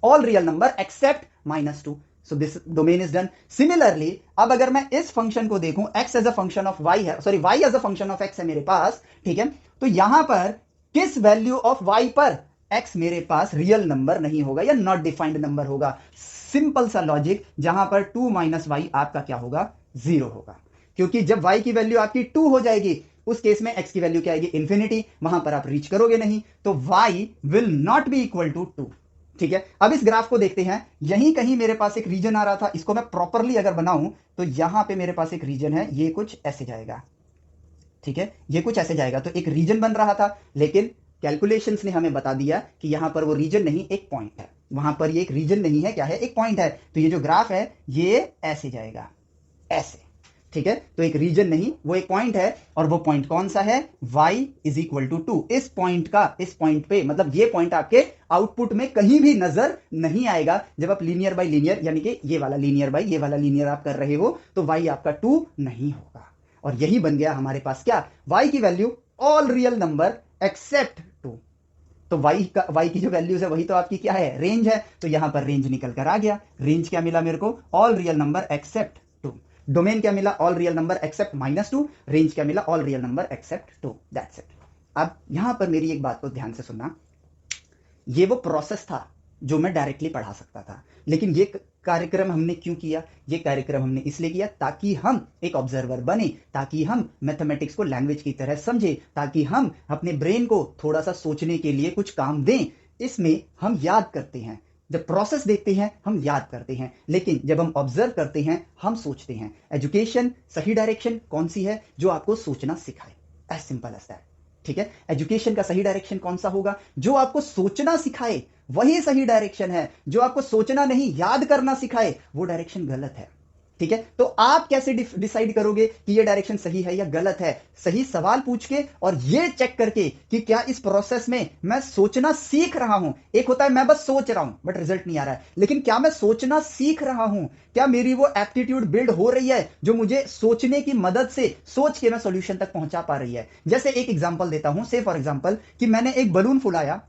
Speaker 1: all real number except minus 2। So this domain is done. Similarly अब अगर मैं इस फंक्शन को देखूं, x as a function of y है, sorry y as a function of x है मेरे पास, ठीक है, तो यहां पर किस वैल्यू ऑफ y पर x मेरे पास रियल नंबर नहीं होगा या नॉट डिफाइंड नंबर होगा। सिंपल सा लॉजिक, जहां पर 2 माइनस वाई आपका क्या होगा, 0 होगा, क्योंकि जब y की वैल्यू आपकी 2 हो जाएगी, उस केस में x की वैल्यू क्या आएगी, इंफिनिटी, वहां पर आप रीच करोगे नहीं, तो y will not be equal to 2, ठीक है। अब इस ग्राफ को देखते हैं, यहीं कहीं मेरे पास एक रीजन आ रहा था, इसको मैं प्रॉपरली अगर बनाऊं तो यहां पे मेरे पास एक रीजन है, ये कुछ ऐसे जाएगा, ठीक है, ये कुछ ऐसे जाएगा, तो एक रीजन बन रहा था, लेकिन कैलकुलेशंस ने हमें बता दिया कि यहां पर वो रीजन नहीं, एक पॉइंट है, वहां पर ये एक रीजन नहीं है, क्या है, एक पॉइंट है। तो ये जो ग्राफ है ये ऐसे जाएगा, ऐसे, ठीक है, तो एक रीजन नहीं, वो एक पॉइंट है, और वो पॉइंट कौन सा है, y इज इक्वल टू 2। इस पॉइंट पे, मतलब ये पॉइंट आपके आउटपुट में कहीं भी नजर नहीं आएगा जब आप लीनियर बाय लीनियर, यानी कि ये वाला लीनियर बाय ये वाला लीनियर आप कर रहे हो, तो y आपका 2 नहीं होगा। और यही बन गया हमारे पास क्या, y की value all real number except 2। तो y की जो वैल्यूज है वही तो आपकी क्या है, रेंज है, तो यहां पर रेंज निकल कर आ गया। रेंज क्या मिला मेरे को, all real number except 2। Domain क्या मिला, all real number except minus 2। Range क्या मिला, all real number except 2, that's it. अब यहां पर मेरी एक बात को ध्यान से सुनना, ये वो प्रोसेस था जो मैं डायरेक्टली पढ़ा सकता था, लेकिन ये कार्यक्रम हमने क्यों किया, ये कार्यक्रम हमने इसलिए किया ताकि हम एक ऑब्जर्वर बने, ताकि हम मैथमेटिक्स को लैंग्वेज की तरह समझे, ताकि हम अपने ब्रेन को थोड़ा सा सोचने के लिए कुछ काम दें। इसमें हम याद करते हैं, जब प्रोसेस देखते हैं हम याद करते हैं, लेकिन जब हम ऑब्जर्व करते हैं हम सोचते हैं। एजुकेशन सही डायरेक्शन कौन सी है? जो आपको सोचना सिखाए, एज सिंपल एज दैट। ठीक है, एजुकेशन का सही डायरेक्शन कौन सा होगा? जो आपको सोचना सिखाए वही सही डायरेक्शन है। जो आपको सोचना नहीं याद करना सिखाए वो डायरेक्शन गलत है। ठीक है, तो आप कैसे डिसाइड करोगे कि ये डायरेक्शन सही है या गलत है? सही सवाल पूछ के और ये चेक करके कि क्या इस प्रोसेस में मैं सोचना सीख रहा हूं। एक होता है मैं बस सोच रहा हूं बट रिजल्ट नहीं आ रहा है, लेकिन क्या मैं सोचना सीख रहा हूं? क्या मेरी वो एप्टीट्यूड बिल्ड हो रही है जो मुझे सोचने की मदद से सोच के मैं सॉल्यूशन तक पहुंचा पा रही है? जैसे एक एग्जांपल देता हूं, से फॉर एग्जांपल कि मैंने एक बलून फुलाया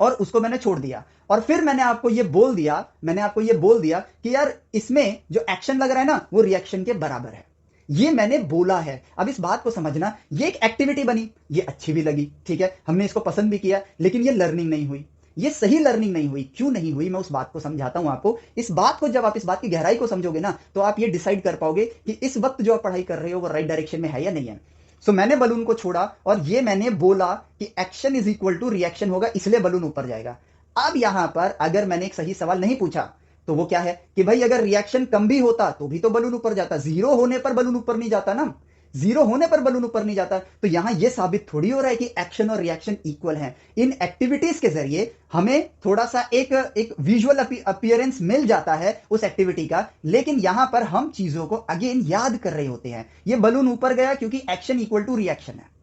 Speaker 1: और उसको मैंने छोड़ दिया, और फिर मैंने आपको ये बोल दिया कि यार इसमें जो एक्शन लग रहा है ना वो रिएक्शन के बराबर है। ये मैंने बोला है। अब इस बात को समझना, ये एक एक्टिविटी बनी, ये अच्छी भी लगी, ठीक है, हमने इसको पसंद भी किया, लेकिन ये लर्निंग नहीं हुई, ये सही लर्निंग नहीं हुई। क्यों नहीं हुई, मैं उस बात को समझाता हूं आपको। इस बात को जब आप इस बात की गहराई को समझोगे ना, तो आप ये डिसाइड कर पाओगे कि इस वक्त जो आप पढ़ाई कर रहे हो वो राइट डायरेक्शन में है या नहीं है। सो मैंने बलून को छोड़ा और ये मैंने बोला कि action is equal to reaction होगा, इसलिए बलून ऊपर जाएगा। अब यहां पर अगर मैंने एक सही सवाल नहीं पूछा तो वो क्या है कि भाई अगर रिएक्शन कम भी होता तो भी तो बलून ऊपर जाता, जीरो होने पर बलून ऊपर नहीं जाता ना, जीरो होने पर बलून ऊपर नहीं जाता। तो यहां यह साबित थोड़ी हो रहा है कि एक्शन और रिएक्शन इक्वल है। इन एक्टिविटीज के जरिए हमें थोड़ा सा एक विजुअल अपीयरेंस मिल जाता है उस एक्टिविटी का, लेकिन यहां पर हम चीजों को अगेन याद कर रहे होते हैं। ये बलून ऊपर गया क्योंकि एक्शन इक्वल टू रिएक्शन है,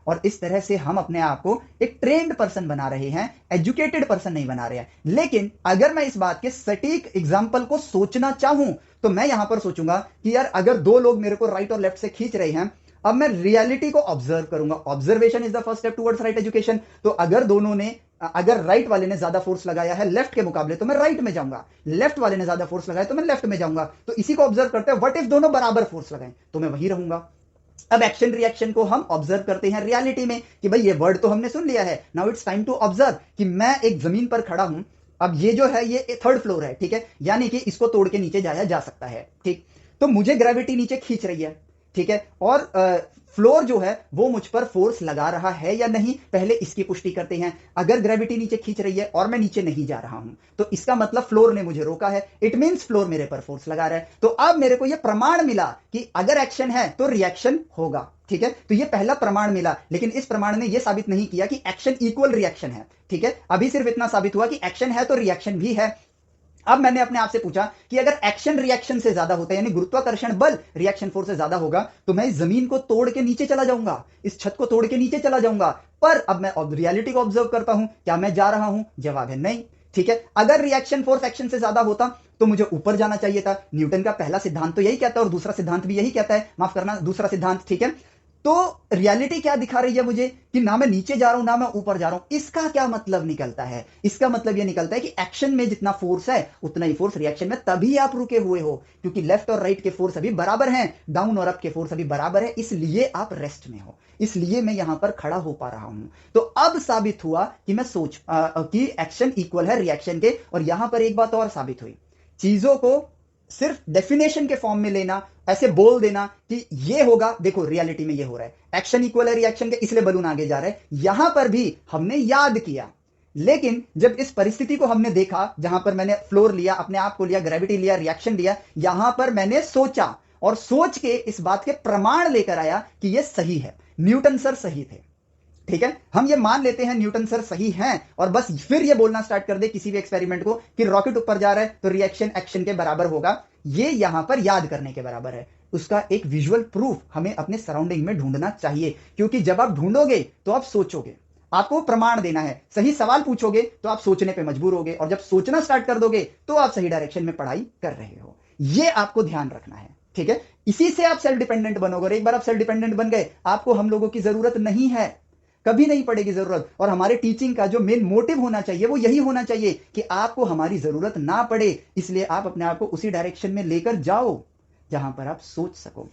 Speaker 1: और इस तरह से हम अपने आप को एक ट्रेन्ड पर्सन बना रहे हैं, एजुकेटेड पर्सन नहीं बना रहे हैं। लेकिन अगर मैं इस बात के सटीक एग्जाम्पल को सोचना चाहूं तो मैं यहां पर सोचूंगा कि यार अगर दो लोग मेरे को राइट और लेफ्ट से खींच रहे हैं, अब मैं रियलिटी को ऑब्जर्व करूंगा। Observation is the first step towards right education. तो अगर राइट वाले ने ज्यादा फोर्स लगाया है लेफ्ट के मुकाबले तो मैं राइट में जाऊंगा, लेफ्ट वाले ने ज्यादा फोर्स लगाया तो मैं लेफ्ट में जाऊंगा। तो इसी को ऑब्जर्व करते हैं, व्हाट इफ दोनों बराबर फोर्स लगाएं तो मैं वही रहूंगा। अब एक्शन रिएक्शन को हम ऑब्जर्व करते हैं रियलिटी में कि भाई ये वर्ड तो हमने सुन लिया है, now it's time to observe कि मैं एक जमीन पर खड़ा हूं। अब ये जो है ये थर्ड फ्लोर है, ठीक है, यानी कि इसको तोड़ के नीचे जाया जा सकता है, ठीक। तो मुझे ग्रेविटी नीचे खींच रही है, ठीक है, और फ्लोर जो है वो मुझ पर फोर्स लगा रहा है या नहीं, पहले इसकी पुष्टि करते हैं। अगर ग्रेविटी नीचे खींच रही है और मैं नीचे नहीं जा रहा हूं तो इसका मतलब फ्लोर ने मुझे रोका है, इट मींस फ्लोर मेरे पर फोर्स लगा रहा है। तो अब मेरे को यह प्रमाण मिला कि अगर एक्शन है तो रिएक्शन होगा, ठीक है। तो यह पहला प्रमाण मिला, लेकिन इस प्रमाण ने यह साबित नहीं किया कि एक्शन इक्वल रिएक्शन है, ठीक है। अभी सिर्फ इतना साबित हुआ कि एक्शन है तो रिएक्शन भी है। अब मैंने अपने आप से पूछा कि अगर एक्शन रिएक्शन से ज्यादा होता है, यानी गुरुत्वाकर्षण बल रिएक्शन फोर्स से ज्यादा होगा, तो मैं इस जमीन को तोड़ के नीचे चला जाऊंगा, इस छत को तोड़ के नीचे चला जाऊंगा। पर अब मैं रियलिटी को ऑब्जर्व करता हूं, क्या मैं जा रहा हूं? जवाब है नहीं, ठीक है। अगर रिएक्शन फोर्स एक्शन से ज्यादा होता तो मुझे ऊपर जाना चाहिए था। न्यूटन का पहला सिद्धांत तो यही कहता है और दूसरा सिद्धांत भी यही कहता है, माफ करना, दूसरा सिद्धांत, ठीक है। तो रियलिटी क्या दिखा रही है मुझे कि ना मैं नीचे जा रहा हूं ना मैं ऊपर जा रहा हूं। इसका क्या मतलब निकलता है? इसका मतलब यह निकलता है कि एक्शन में जितना फोर्स है उतना ही फोर्स रिएक्शन में, तभी आप रुके हुए हो, क्योंकि लेफ्ट और राइट के फोर्स अभी बराबर हैं, डाउन और अप के फोर्स अभी बराबर है, इसलिए आप रेस्ट में हो, इसलिए मैं यहां पर खड़ा हो पा रहा हूं। तो अब साबित हुआ कि मैं कि एक्शन इक्वल है रिएक्शन के। और यहां पर एक बात और साबित हुई, चीजों को सिर्फ डेफिनेशन के फॉर्म में लेना, ऐसे बोल देना कि ये होगा, देखो रियलिटी में ये हो रहा है, एक्शन इक्वल है रिएक्शन के, इसलिए बलून आगे जा रहा है। यहां पर भी हमने याद किया, लेकिन जब इस परिस्थिति को हमने देखा जहां पर मैंने फ्लोर लिया, अपने आप को लिया, ग्रेविटी लिया, रिएक्शन लिया, यहां पर मैंने सोचा और सोच के इस बात के प्रमाण लेकर आया कि यह सही है, न्यूटन सर सही थे, ठीक है। हम ये मान लेते हैं न्यूटन सर सही हैं और बस फिर ये बोलना स्टार्ट कर दे किसी भी एक्सपेरिमेंट को कि रॉकेट ऊपर जा रहा है तो रिएक्शन एक्शन के बराबर होगा, ये यहां पर याद करने के बराबर है। उसका एक विजुअल प्रूफ हमें अपने सराउंडिंग में ढूंढना चाहिए, क्योंकि जब आप ढूंढोगे तो आप सोचोगे, आपको प्रमाण देना है। सही सवाल पूछोगे तो आप सोचने पे मजबूर होगे, और जब सोचना स्टार्ट कर दोगे तो आप सही डायरेक्शन में पढ़ाई कर रहे हो। ये आपको ध्यान रखना है, ठीक है। इसी से आप सेल्फ डिपेंडेंट बनोगे, और एक बार आप सेल्फ डिपेंडेंट बन गए, आपको हम लोगों की जरूरत नहीं है, कभी नहीं पड़ेगी जरूरत। और हमारे टीचिंग का जो मेन मोटिव होना चाहिए वो यही होना चाहिए कि आपको हमारी जरूरत ना पड़े, इसलिए आप अपने आप को उसी डायरेक्शन में लेकर जाओ जहां पर आप सोच सको।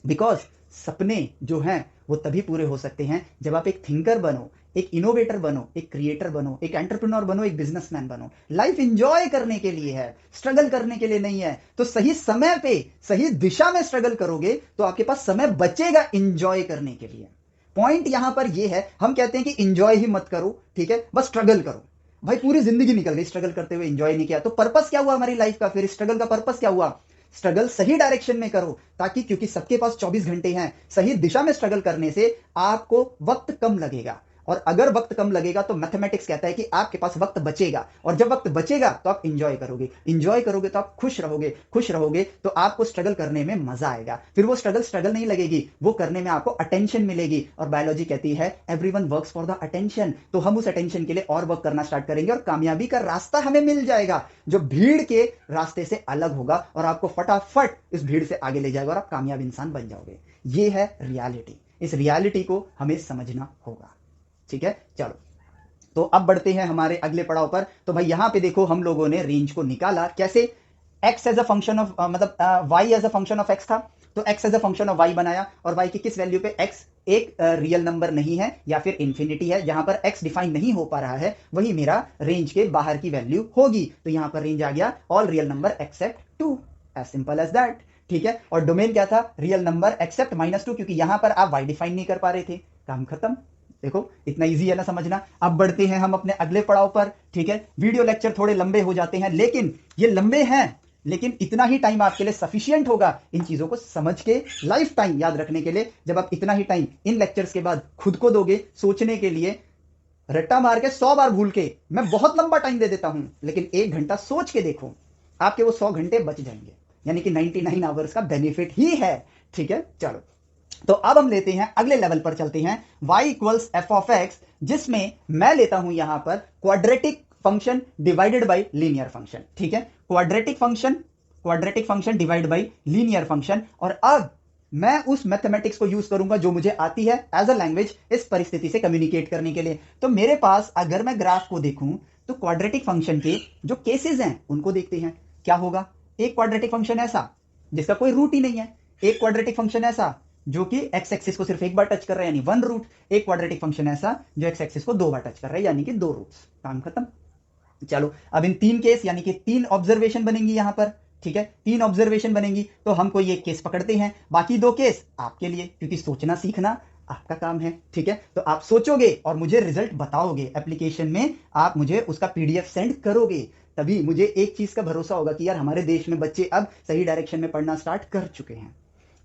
Speaker 1: बिकॉज सपने जो हैं वो तभी पूरे हो सकते हैं जब आप एक थिंकर बनो, एक इनोवेटर बनो, एक क्रिएटर बनो, एक एंटरप्रेन्योर बनो, एक बिजनेसमैन बनो। लाइफ एंजॉय करने के लिए है, स्ट्रगल करने के लिए नहीं है। तो सही समय पे सही दिशा में स्ट्रगल करोगे तो आपके पास समय बचेगा एंजॉय करने के लिए। पॉइंट यहां पर यह है, हम कहते हैं कि एंजॉय ही मत करो, ठीक है, बस स्ट्रगल करो। भाई पूरी जिंदगी निकल गई स्ट्रगल करते हुए, एंजॉय नहीं किया, तो पर्पस क्या हुआ हमारी लाइफ का? फिर स्ट्रगल का पर्पस क्या हुआ? स्ट्रगल सही डायरेक्शन में करो, ताकि क्योंकि सबके पास 24 घंटे हैं, सही दिशा में स्ट्रगल करने से आपको वक्त कम लगेगा, और अगर वक्त कम लगेगा तो मैथमेटिक्स कहता है कि आपके पास वक्त बचेगा, और जब वक्त बचेगा तो आप इंजॉय करोगे, इंजॉय करोगे तो आप खुश रहोगे, खुश रहोगे तो आपको स्ट्रगल करने में मजा आएगा, फिर वो स्ट्रगल नहीं लगेगी, वो करने में आपको अटेंशन मिलेगी, और बायोलॉजी कहती है everyone works for the attention, तो हम उस अटेंशन के लिए और वर्क करना स्टार्ट करेंगे, और कामयाबी का रास्ता हमें मिल जाएगा जो भीड़ के रास्ते से अलग होगा, और आपको फटाफट इस भीड़ से आगे ले जाएगा और आप कामयाब इंसान बन जाओगे। ये है रियलिटी, इस रियलिटी को हमें समझना होगा। ठीक है, चलो तो अब बढ़ते हैं हमारे अगले पड़ाव पर। तो भाई यहां पे देखो हम लोगों ने रेंज को निकाला कैसे, x as a function of मतलब y as a function of x था, तो x as a function of y बनाया, और y की किस वैल्यू पे x एक रियल नंबर नहीं है या फिर इंफिनिटी है, जहां पर x डिफाइन नहीं हो पा रहा है वही मेरा रेंज के बाहर की वैल्यू होगी, तो यहां पर रेंज आ गया all real number except 2, as simple as that. ठीक है, और डोमेन क्या था? रियल नंबर एक्सेप्ट -2, क्योंकि यहां पर आप y डिफाइन नहीं कर पा रहे थे, काम खत्म। देखो इतना इजी है ना समझना। अब बढ़ते हैं हम अपने अगले पड़ाव पर। ठीक है, वीडियो लेक्चर थोड़े लंबे हो जाते हैं, लेकिन ये लंबे हैं, लेकिन इतना ही टाइम आपके लिए सफिशिएंट होगा इन चीजों को समझ के लाइफ टाइम याद रखने के लिए। जब आप इतना ही टाइम इन लेक्चर्स के बाद खुद को दोगे सोचने के लिए, रट्टा मार के 100 बार भूल के मैं बहुत लंबा टाइम दे देता हूं, लेकिन 1 घंटा सोच के देखो, आपके वो 100 घंटे बच जाएंगे, यानी कि 99 आवर्स का बेनिफिट ही है। ठीक है, चलो तो अब हम लेते हैं अगले लेवल पर चलते हैं, y equals f of x, जिसमें मैं लेता हूं यहां पर quadratic function divided by linear function. ठीक है, quadratic function divide by linear function, और अब मैं उस मैथमेटिक्स को यूज करूंगा जो मुझे आती है एज अ लैंग्वेज इस परिस्थिति से कम्युनिकेट करने के लिए। तो मेरे पास अगर मैं ग्राफ को देखूं तो क्वाड्रेटिक फंक्शन के जो केसेस हैं उनको देखते हैं, क्या होगा? एक क्वाड्रेटिक फंक्शन ऐसा जिसका कोई रूट ही नहीं है, एक क्वाड्रेटिक फंक्शन ऐसा जो कि एक्स एक्सिस को सिर्फ एक बार टच कर रहा है यानी 1 रूट, एक क्वाड्रेटिक फंक्शन ऐसा जो एक्स एक्सिस को 2 बार टच कर रहा है यानी कि 2 रूट्स, काम खत्म। चलो अब इन 3 केस यानी कि 3 ऑब्जर्वेशन बनेंगी यहां पर। ठीक है, 3 ऑब्जर्वेशन बनेंगी, तो हम कोई एक केस पकड़ते हैं, बाकी 2 केस आपके लिए, क्योंकि सोचना सीखना आपका काम है। ठीक है, तो आप सोचोगे और मुझे रिजल्ट बताओगे, एप्लीकेशन में आप मुझे उसका पीडीएफ सेंड करोगे, तभी मुझे एक चीज का भरोसा होगा कि यार हमारे देश में बच्चे अब सही डायरेक्शन में पढ़ना स्टार्ट कर चुके हैं।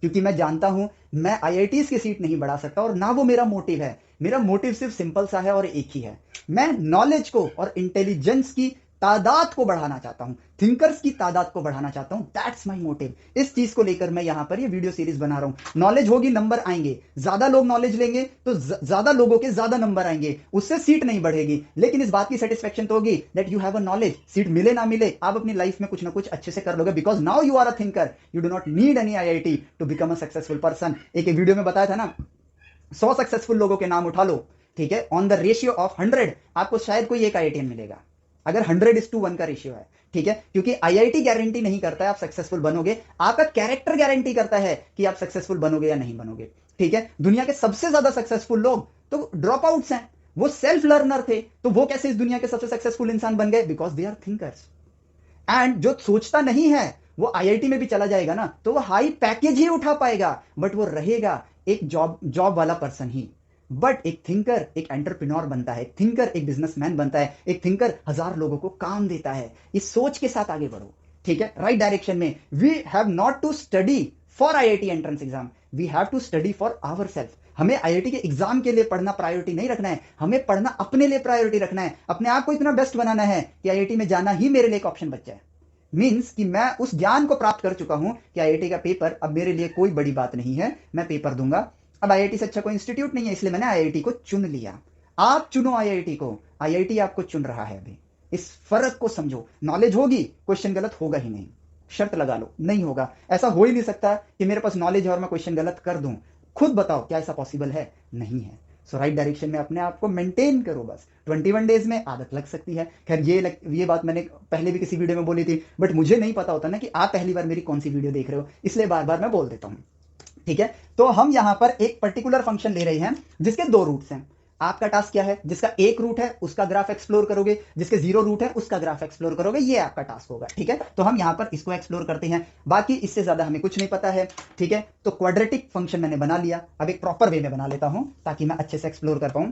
Speaker 1: क्योंकि मैं जानता हूं मैं आईआईटीज की सीट नहीं बढ़ा सकता, और ना वो मेरा मोटिव है, मेरा मोटिव सिर्फ सिंपल सा है और एक ही है, मैं नॉलेज को और इंटेलिजेंस की तादाद को बढ़ाना चाहता हूं, थिंकर्स की तादाद को बढ़ाना चाहता हूं, दैट्स माय मोटिव। इस चीज को लेकर मैं यहां पर ये वीडियो सीरीज बना रहा हूं। नॉलेज होगी, नंबर आएंगे, ज्यादा लोग नॉलेज लेंगे तो ज्यादा लोगों के ज्यादा नंबर आएंगे, उससे सीट नहीं बढ़ेगी, लेकिन इस बात की सेटिस्फेक्शन तो होगी that you have a knowledge, seat मिले ना मिले आप अपनी लाइफ में कुछ ना कुछ अच्छे से कर लोगे, because now you are a thinker, you do not need any IIT to become a successful person. एक वीडियो में बताया था ना, 100 सक्सेसफुल लोगों के नाम उठा लो, ठीक है, ऑन द रेशियो ऑफ 100 आपको शायद कोई एक आईआईटीएन मिलेगा, अगर 100:1 का रेशियो है। ठीक है, क्योंकि आईआईटी गारंटी नहीं करता है आप सक्सेसफुल बनोगे, आपका कैरेक्टर गारंटी करता है कि आप सक्सेसफुल बनोगे या नहीं बनोगे। ठीक है, दुनिया के सबसे ज्यादा सक्सेसफुल लोग तो ड्रॉप आउट्स हैं, वो सेल्फ लर्नर थे, तो वो कैसे इस दुनिया के सबसे सक्सेसफुल इंसान बन गए? Because they are thinkers. And जो सोचता नहीं है वो आईआईटी में भी चला जाएगा ना, तो वो हाई पैकेज ही उठा पाएगा, बट वो रहेगा एक जॉब वाला पर्सन ही। बट एक थिंकर एक एंटरप्रेन्योर बनता है, थिंकर एक बिजनेसमैन बनता है, एक थिंकर 1000 लोगों को काम देता है। इस सोच के साथ आगे बढ़ो, ठीक है, राइट डायरेक्शन में। We have not to study for IIT entrance exam, we have to study for our self. हमें आईआईटी के एग्जाम के लिए पढ़ना प्रायोरिटी नहीं रखना है, हमें पढ़ना अपने लिए प्रायोरिटी रखना है, अपने आप को इतना बेस्ट बनाना है कि आईआईटी में जाना ही मेरे लिए एक ऑप्शन बच जाए। मीन्स कि मैं उस ज्ञान को प्राप्त कर चुका हूं कि आईआईटी का पेपर अब मेरे लिए कोई बड़ी बात नहीं है, मैं पेपर दूंगा। अब आईआईटी से अच्छा कोई इंस्टीट्यूट नहीं है, इसलिए मैंने आईआईटी को चुन लिया। आप चुनो आईआईटी को, आईआईटी आपको चुन रहा है। अभी इस फर्क को समझो, नॉलेज होगी क्वेश्चन गलत होगा ही नहीं, शर्त लगा लो नहीं होगा। ऐसा हो ही नहीं सकता कि मेरे पास नॉलेज है और मैं क्वेश्चन गलत कर दूं, खुद बताओ क्या ऐसा पॉसिबल है? नहीं है। सो राइट डायरेक्शन में अपने आप को मेंटेन करो, बस 21 डेज में आदत लग सकती है। खैर ये बात मैंने पहले भी किसी वीडियो में बोली थी, बट मुझे नहीं पता होता ना कि आप पहली बार मेरी कौन सी वीडियो देख रहे हो, इसलिए बार बार मैं बोल देता हूं। ठीक है, तो हम यहां पर एक पर्टिकुलर फंक्शन ले रहे हैं जिसके 2 रूट्स हैं। आपका टास्क क्या है? जिसका 1 रूट है उसका ग्राफ एक्सप्लोर करोगे, जिसके 0 रूट है उसका ग्राफ एक्सप्लोर करोगे, ये आपका टास्क होगा। ठीक है, तो हम यहां पर इसको एक्सप्लोर करते हैं, बाकी इससे ज्यादा हमें कुछ नहीं पता है। ठीक है, तो क्वाड्रेटिक फंक्शन मैंने बना लिया, अब एक प्रॉपर वे में बना लेता हूं ताकि मैं अच्छे से एक्सप्लोर कर पाऊं।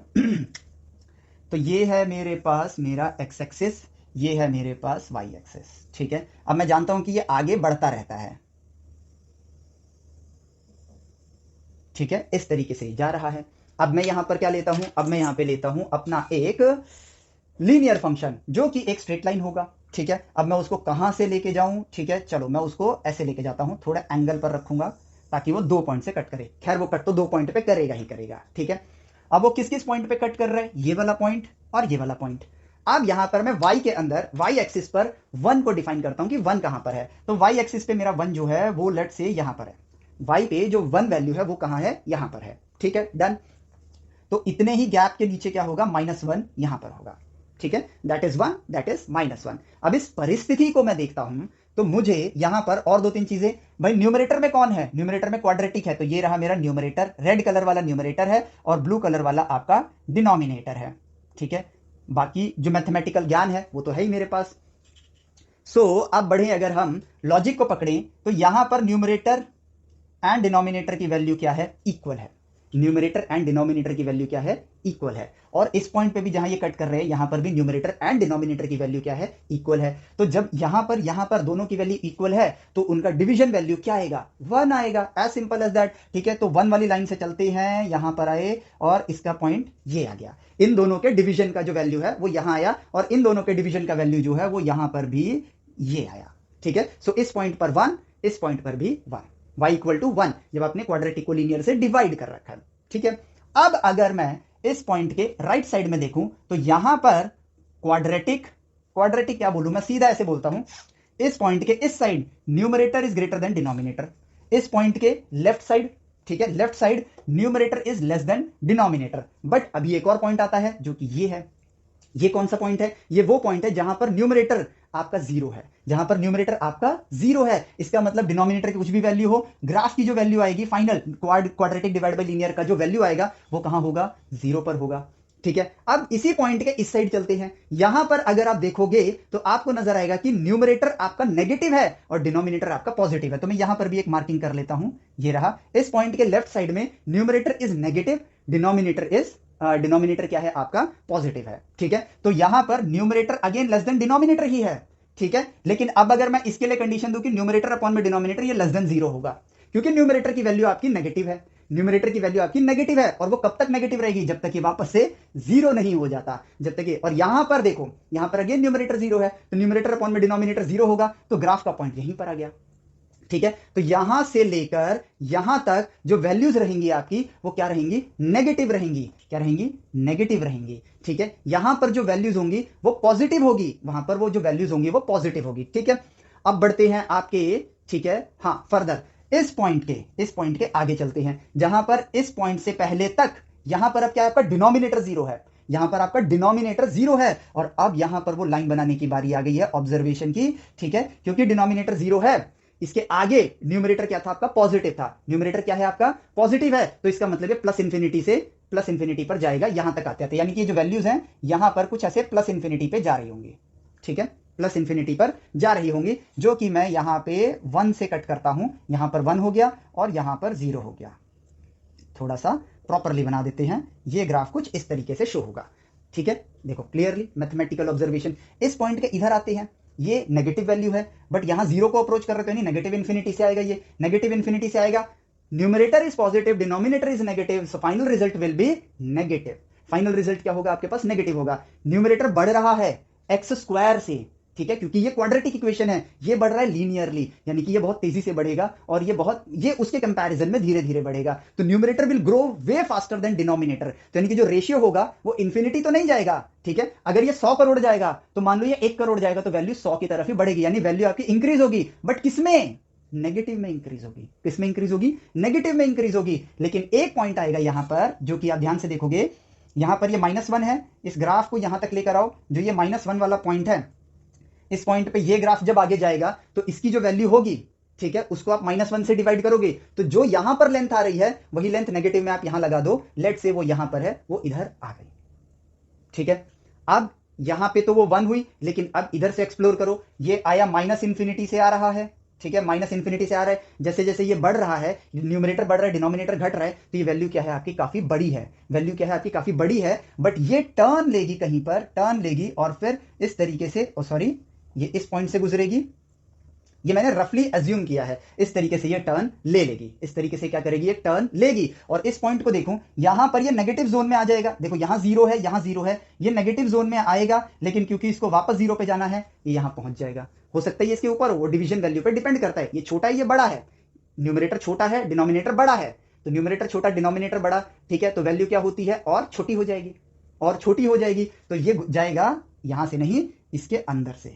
Speaker 1: तो ये है मेरे पास मेरा एक्स एक्सिस, ये है मेरे पास वाई एक्सिस। ठीक है, अब मैं जानता हूं कि ये आगे बढ़ता रहता है। ठीक है, इस तरीके से जा रहा है। अब मैं यहां पर क्या लेता हूं, अब मैं यहां पे लेता हूं अपना एक लीनियर फंक्शन जो कि एक स्ट्रेट लाइन होगा। ठीक है, अब मैं उसको कहां से लेके जाऊं, ठीक है चलो मैं उसको ऐसे लेके जाता हूं, थोड़ा एंगल पर रखूंगा ताकि वो 2 पॉइंट से कट करे। खैर वो कट तो 2 पॉइंट पे करेगा ही करेगा। ठीक है, अब वो किस किस पॉइंट पे कट कर रहा है, ये वाला पॉइंट और ये वाला पॉइंट। अब यहां पर मैं y के अंदर y एक्सिस पर 1 को डिफाइन करता हूं कि 1 कहां पर है। तो y एक्सिस पे मेरा 1 जो है वो लेट से यहां पर है, y पे जो 1 वैल्यू है वो कहां है, यहां पर है। ठीक है, डन। तो इतने ही गैप के नीचे क्या होगा, -1 यहां पर होगा। ठीक है, दैट इज 1, दैट इज -1। अब इस परिस्थिति को मैं देखता हूं तो मुझे यहां पर और 2-3 चीजें, भाई न्यूमरेटर में कौन है, न्यूमरेटर में क्वाड्रेटिक है, तो ये रहा मेरा न्यूमरेटर, रेड कलर वाला न्यूमरेटर है और ब्लू कलर वाला आपका डिनोमिनेटर है। ठीक है, बाकी जो मैथमेटिकल ज्ञान है वो तो है ही मेरे पास। अब बढ़े अगर हम लॉजिक को पकड़ें तो यहां पर न्यूमरेटर एंड डिनोमिनेटर की वैल्यू क्या है, इक्वल है। न्यूमरेटर एंड डिनोमिनेटर की वैल्यू क्या है, इक्वल है। और इस पॉइंट पे भी जहां ये कट कर रहे हैं यहां पर भी न्यूमरेटर एंड डिनोमिनेटर की वैल्यू क्या है, इक्वल है। तो जब यहां पर दोनों की वैल्यू इक्वल है तो उनका डिवीजन वैल्यू क्या आएगा, 1 आएगा, एज सिंपल एज दैट। ठीक है, तो 1 वाली लाइन से चलते हैं, यहां पर आए और इसका पॉइंट ये आ गया। इन दोनों के डिवीजन का जो वैल्यू है वो यहां आया और इन दोनों के डिवीजन का वैल्यू जो है वो यहां पर भी ये आया। ठीक है, सो इस पॉइंट पर 1, इस पॉइंट पर भी 1, y इक्वल टू 1 जब आपने क्वाड्रेटिक को लीनियर से डिवाइड कर रखा है। ठीक है, अब अगर मैं इस पॉइंट के राइट साइड में देखूं तो यहां पर क्वाड्रेटिक, क्वाड्रेटिक क्या बोलूं मैं, सीधा ऐसे बोलता हूं, इस पॉइंट के इस side numerator is greater than denominator, इस पॉइंट के लेफ्ट साइड, ठीक है left side numerator is less than denominator. But अभी एक और पॉइंट आता है जो कि ये है। ये कौन सा पॉइंट है, ये वो पॉइंट है जहां पर न्यूमरेटर आपका 0 है, जहां पर न्यूमरेटर आपका 0 है। इसका मतलब डिनोमिनेटर की कुछ भी वैल्यू हो, ग्राफ की जो वैल्यू आएगी final quadratic divide by linear का जो वैल्यू आएगा वो कहां होगा, 0 पर होगा। ठीक है, अब इसी पॉइंट के इस साइड चलते हैं। यहां पर अगर आप देखोगे तो आपको नजर आएगा कि न्यूमरेटर आपका नेगेटिव है और डिनोमिनेटर आपका पॉजिटिव है। तो मैं यहां पर भी एक मार्किंग कर लेता हूं, ये रहा। इस पॉइंट के लेफ्ट साइड में न्यूमरेटर इज नेगेटिव, डिनोमिनेटर क्या है आपका, पॉजिटिव है। ठीक है, तो यहां पर numerator again less than denominator ही है। ठीक है, लेकिन अब अगर मैं इसके लिए कंडीशन दूं कि न्यूमरेटर अपॉन में डिनोमिनेटर ये लेस देन 0 होगा, क्योंकि न्यूमरेटर की वैल्यू आपकी नेगेटिव है, न्यूमरेटर की वैल्यू आपकी नेगेटिव है और वो कब तक नेगेटिव रहेगी, जब तक ये वापस से 0 नहीं हो जाता, जब तक ये। और यहां पर देखो, यहां पर अगेन न्यूमरेटर 0 है, तो न्यूमरेटर अपॉन में डिनोमिनेटर 0 होगा, तो ग्राफ का पॉइंट यहीं पर आ गया। ठीक है, तो यहां से लेकर यहां तक जो वैल्यूज रहेंगी आपकी वो क्या रहेंगी, नेगेटिव रहेंगी। क्या रहेंगी, नेगेटिव रहेंगी। ठीक है, यहां पर जो वैल्यूज होंगी वो पॉजिटिव होगी, वहां पर वो जो वैल्यूज होंगी वो पॉजिटिव होगी। ठीक है, अब बढ़ते हैं आपके, ठीक है हाँ फर्दर, इस पॉइंट के आगे चलते हैं, जहां पर इस पॉइंट से पहले तक यहां पर अब क्या है, आपका डिनोमिनेटर 0 है, यहां पर आपका डिनोमिनेटर 0 है और अब यहां पर वो लाइन बनाने की बारी आ गई है ऑब्जर्वेशन की। ठीक है, क्योंकि डिनोमिनेटर 0 है, इसके आगे न्यूमरेटर क्या था आपका, पॉजिटिव था, न्यूमरेटर क्या है आपका, पॉजिटिव है, तो इसका मतलब है प्लस इंफिनिटी से प्लस इंफिनिटी पर जाएगा, यहां तक आते हैं, यानी कि जो वैल्यूज हैं यहां पर कुछ ऐसे प्लस इंफिनिटी पे जा रही होंगी। ठीक है, प्लस इंफिनिटी पर जा रही होंगी, जो कि मैं यहां पे 1 से कट करता हूं, यहां पर 1 हो गया और यहां पर 0 हो गया। थोड़ा सा प्रॉपरली बना देते हैं, ये ग्राफ कुछ इस तरीके से शो होगा। ठीक है, देखो क्लियरली मैथमेटिकल ऑब्जर्वेशन, इस पॉइंट के इधर आते हैं, ये नेगेटिव वैल्यू है, बट यहां 0 को अप्रोच कर रहे हो, नेगेटिव इंफिनिटी से आएगा, ये नेगेटिव इंफिनिटी से आएगा, numerator is positive, denominator is negative, so final result will be negative. Final result क्या होगा आपके पास, नेगेटिव होगा। न्यूमरेटर बढ़ रहा है एक्स स्क्वायर से, ठीक है, क्योंकि ये क्वाड्रेटिक इक्वेशन है, ये बढ़ रहा है लीनियरली, यानी कि ये बहुत तेजी से बढ़ेगा और ये उसके कंपैरिजन में धीरे धीरे बढ़ेगा। तो numerator will grow way faster than denominator, तो यानी कि जो रेशियो होगा वो इंफिनिटी तो नहीं जाएगा। ठीक है, अगर ये 100 करोड़ जाएगा तो मान लो ये 1 करोड़ जाएगा, तो वैल्यू 100 की तरफ ही बढ़ेगी, यानी वैल्यू आपकी इंक्रीज होगी, बट किसमें, नेगेटिव में इंक्रीज होगी। किसमें इंक्रीज होगी, नेगेटिव में इंक्रीज होगी। लेकिन एक पॉइंट आएगा यहां पर, जो कि आप ध्यान से देखोगे, यहां पर ये -1 है, इस ग्राफ को यहां तक लेकर आओ, जो ये -1 वाला पॉइंट है, इस पॉइंट पे ये ग्राफ जब आगे जाएगा तो इसकी जो वैल्यू होगी, ठीक है, उसको आप -1 से डिवाइड करोगे, तो जो यहां पर लेंथ आ रही है वही लेंथ नेगेटिव में आप यहां लगा दो, लेट से वो यहां पर है, वो इधर आ गई। ठीक है, अब यहां पे तो वो 1 हुई, लेकिन अब इधर से एक्सप्लोर करो, ये आया माइनस इंफिनिटी से आ रहा है, ठीक है, माइनस इन्फिनिटी से आ रहा है, जैसे जैसे ये बढ़ रहा है, न्यूमरेटर बढ़ रहा है, डिनोमिनेटर घट रहा है, तो ये वैल्यू क्या है आपकी काफी बड़ी है, वैल्यू क्या है आपकी काफी बड़ी है, बट ये टर्न लेगी, कहीं पर टर्न लेगी और फिर इस तरीके से, सॉरी ये इस पॉइंट से गुजरेगी, ये मैंने रफली एज्यूम किया है, इस तरीके से ये टर्न ले लेगी, इस तरीके से क्या करेगी, ये टर्न लेगी, और इस पॉइंट को देखूं, यहां पर ये नेगेटिव जोन में आ जाएगा, देखो यहां जीरो है, यहां जीरो है, ये नेगेटिव जोन में आएगा, लेकिन क्योंकि इसको वापस जीरो पे जाना है, ये यहां पहुंच जाएगा। हो सकता है इसके ऊपर वो डिवीजन वैल्यू पे डिपेंड करता है, ये छोटा है ये बड़ा है, न्यूमरेटर छोटा है डिनोमिनेटर बड़ा है, तो न्यूमरेटर छोटा डिनोमिनेटर बड़ा, ठीक है, तो वैल्यू क्या होती है, और छोटी हो जाएगी, और छोटी हो जाएगी, तो ये जाएगा यहां से नहीं, इसके अंदर से,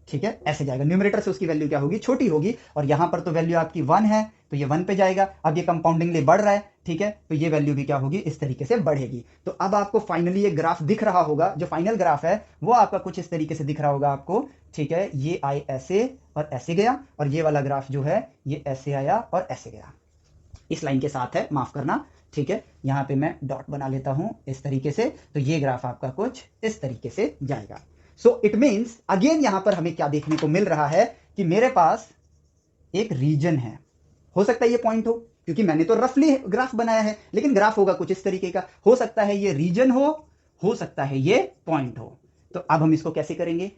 Speaker 1: ठीक है, ऐसे जाएगा, न्यूमरेटर से उसकी वैल्यू क्या होगी, छोटी होगी, और यहां पर तो वैल्यू आपकी 1 है, तो ये 1 पे जाएगा, अब ये कंपाउंडिंगली बढ़ रहा है, ठीक है, तो ये वैल्यू भी क्या होगी, इस तरीके से बढ़ेगी। तो अब आपको फाइनली ये ग्राफ दिख रहा होगा, जो फाइनल ग्राफ है वो आपका कुछ इस तरीके से दिख रहा होगा आपको, ठीक है, ये आई ऐसे और ऐसे गया, और ये वाला ग्राफ जो है ये ऐसे आया और ऐसे गया, इस लाइन के साथ है, माफ करना, ठीक है, यहां पे मैं डॉट बना लेता हूं इस तरीके से, तो ये ग्राफ आपका कुछ इस तरीके से जाएगा। सो इट मीन्स अगेन यहां पर हमें क्या देखने को मिल रहा है कि मेरे पास एक रीजन है, हो सकता है ये पॉइंट हो, क्योंकि मैंने तो रफली ग्राफ बनाया है, लेकिन ग्राफ होगा कुछ इस तरीके का, हो सकता है ये रीजन हो सकता है ये पॉइंट हो। तो अब हम इसको कैसे करेंगे,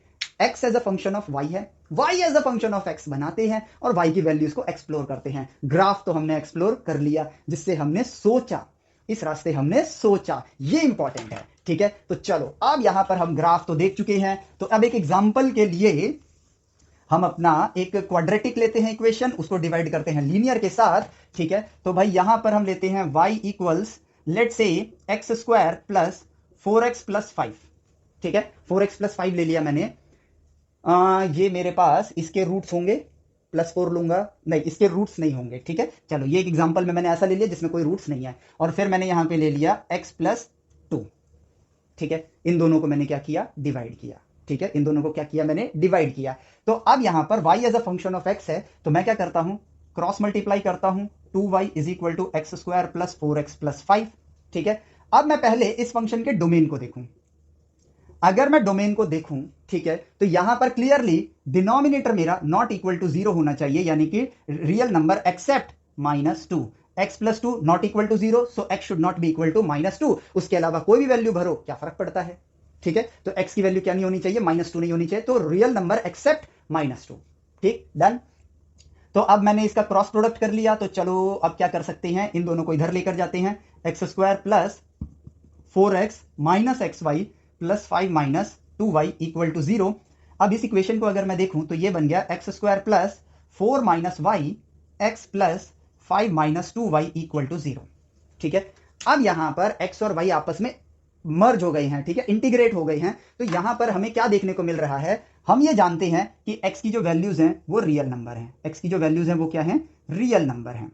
Speaker 1: x as a function of y है, y as a function of x बनाते हैं और y की वैल्यूज को एक्सप्लोर करते हैं। ग्राफ तो हमने एक्सप्लोर कर लिया, जिससे हमने सोचा, इस रास्ते हमने सोचा, ये इंपॉर्टेंट है, ठीक है। तो चलो अब यहां पर हम ग्राफ तो देख चुके हैं, तो अब एक एग्जांपल के लिए हम अपना एक क्वाड्रेटिक लेते हैं इक्वेशन, उसको डिवाइड करते हैं लीनियर के साथ, ठीक है। तो भाई यहां पर हम लेते हैं y इक्वल्स लेट से x square plus 4x plus 5, ठीक है, 4x प्लस 5 ले लिया मैंने, ये मेरे पास इसके रूट्स होंगे, प्लस 4 लूंगा, नहीं इसके रूट्स नहीं होंगे, ठीक है, चलो ये एक एग्जांपल में मैंने ऐसा ले लिया जिसमें कोई रूट्स नहीं है, और फिर मैंने यहां पे ले लिया x प्लस 2, ठीक है, इन दोनों को मैंने क्या किया, डिवाइड किया, ठीक है, इन दोनों को क्या किया मैंने, डिवाइड किया। तो अब यहां पर y as a function of x है, तो मैं क्या करता हूं, क्रॉस मल्टीप्लाई करता हूं, 2y is equal to x square plus 4x plus 5, ठीक है। अब मैं पहले इस फंक्शन के डोमेन को देखूं, अगर मैं डोमेन को देखूं, ठीक है, तो यहां पर क्लियरली डिनोमिनेटर मेरा नॉट इक्वल टू 0 होना चाहिए, यानी कि real number except -2, x plus 2 not equal to 0, so x should not be equal to -2, उसके अलावा कोई भी वैल्यू भरो क्या फर्क पड़ता है, ठीक है। तो x की वैल्यू क्या नहीं होनी चाहिए, -2 नहीं होनी चाहिए, तो रियल नंबर एक्सेप्ट -2, ठीक, डन। तो अब मैंने इसका क्रॉस प्रोडक्ट कर लिया, तो चलो अब क्या कर सकते हैं, इन दोनों को इधर लेकर जाते हैं, x square plus 4x minus x y plus 5 minus 2y equal to 0। अब इस इक्वेशन को अगर मैं देखूं तो ये बन गया x square plus 4 minus y x plus 5 minus 2y equal to 0, ठीक है। अब यहां पर x और y आपस में मर्ज हो गए हैं, ठीक है, इंटीग्रेट हो गए हैं, तो यहां पर हमें क्या देखने को मिल रहा है, हम ये जानते हैं कि x की जो वैल्यूज हैं वो रियल नंबर हैं, x की जो वैल्यूज हैं वो क्या हैं, रियल नंबर हैं,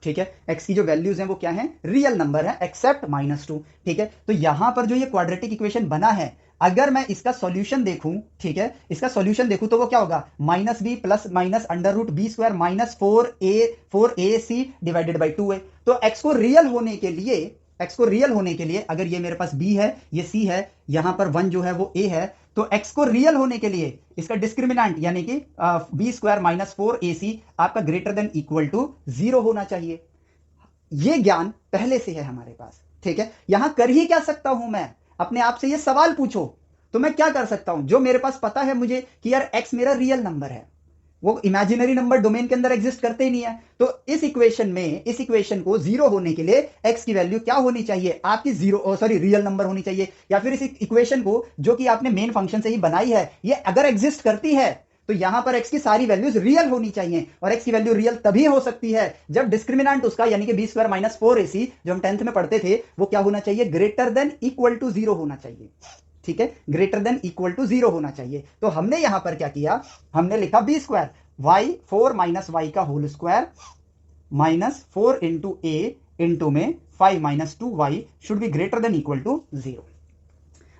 Speaker 1: ठीक है, x की जो वैल्यूज हैं वो क्या हैं, रियल नंबर है एक्सेप्ट -2, ठीक है। तो यहां पर जो ये क्वाड्रेटिक इक्वेशन बना है, अगर मैं इसका सॉल्यूशन देखूं, ठीक है, इसका सॉल्यूशन देखूं तो वो क्या होगा, -b plus minus under root b square minus 4ac divided by 2a। तो x को रियल होने के लिए, x को रियल होने के लिए, अगर ये मेरे पास b है, ये c है, यहां पर 1 जो है वो a है, तो x को रियल होने के लिए इसका डिस्क्रिमिनेंट यानी कि बी स्क्वायर माइनस 4ac आपका ग्रेटर देन इक्वल टू 0 होना चाहिए। ये ज्ञान पहले से है हमारे पास, ठीक है। यहां कर ही क्या सकता हूं मैं, अपने आप से ये सवाल पूछो तो मैं क्या कर सकता हूं, जो मेरे पास पता है मुझे कि यार x मेरा रियल नंबर है, वो इमेजिनरी नंबर डोमेन के अंदर एग्जिस्ट करते ही नहीं है, तो इस इक्वेशन में, इस इक्वेशन को 0 होने के लिए x की वैल्यू क्या होनी चाहिए, आपकी रियल नंबर होनी चाहिए, या फिर इस इक्वेशन को जो कि आपने मेन फंक्शन से ही बनाई है, ये अगर एग्जिस्ट करती है तो यहां पर x की सारी वैल्यूज रियल होनी चाहिए, और x की वैल्यू रियल तभी हो सकती है जब डिस्क्रिमिनेंट उसका यानी कि बी स्क्वायर माइनस 4ac जो हम 10th में पढ़ते थे वो क्या होना चाहिए, ग्रेटर देन इक्वल टू 0 होना चाहिए, ठीक है, ग्रेटर देन इक्वल टू 0 होना चाहिए। तो हमने यहां पर क्या किया, हमने लिखा b square y 4 minus y का whole square minus 4 into a into में 5 minus 2y should be greater than equal to 0।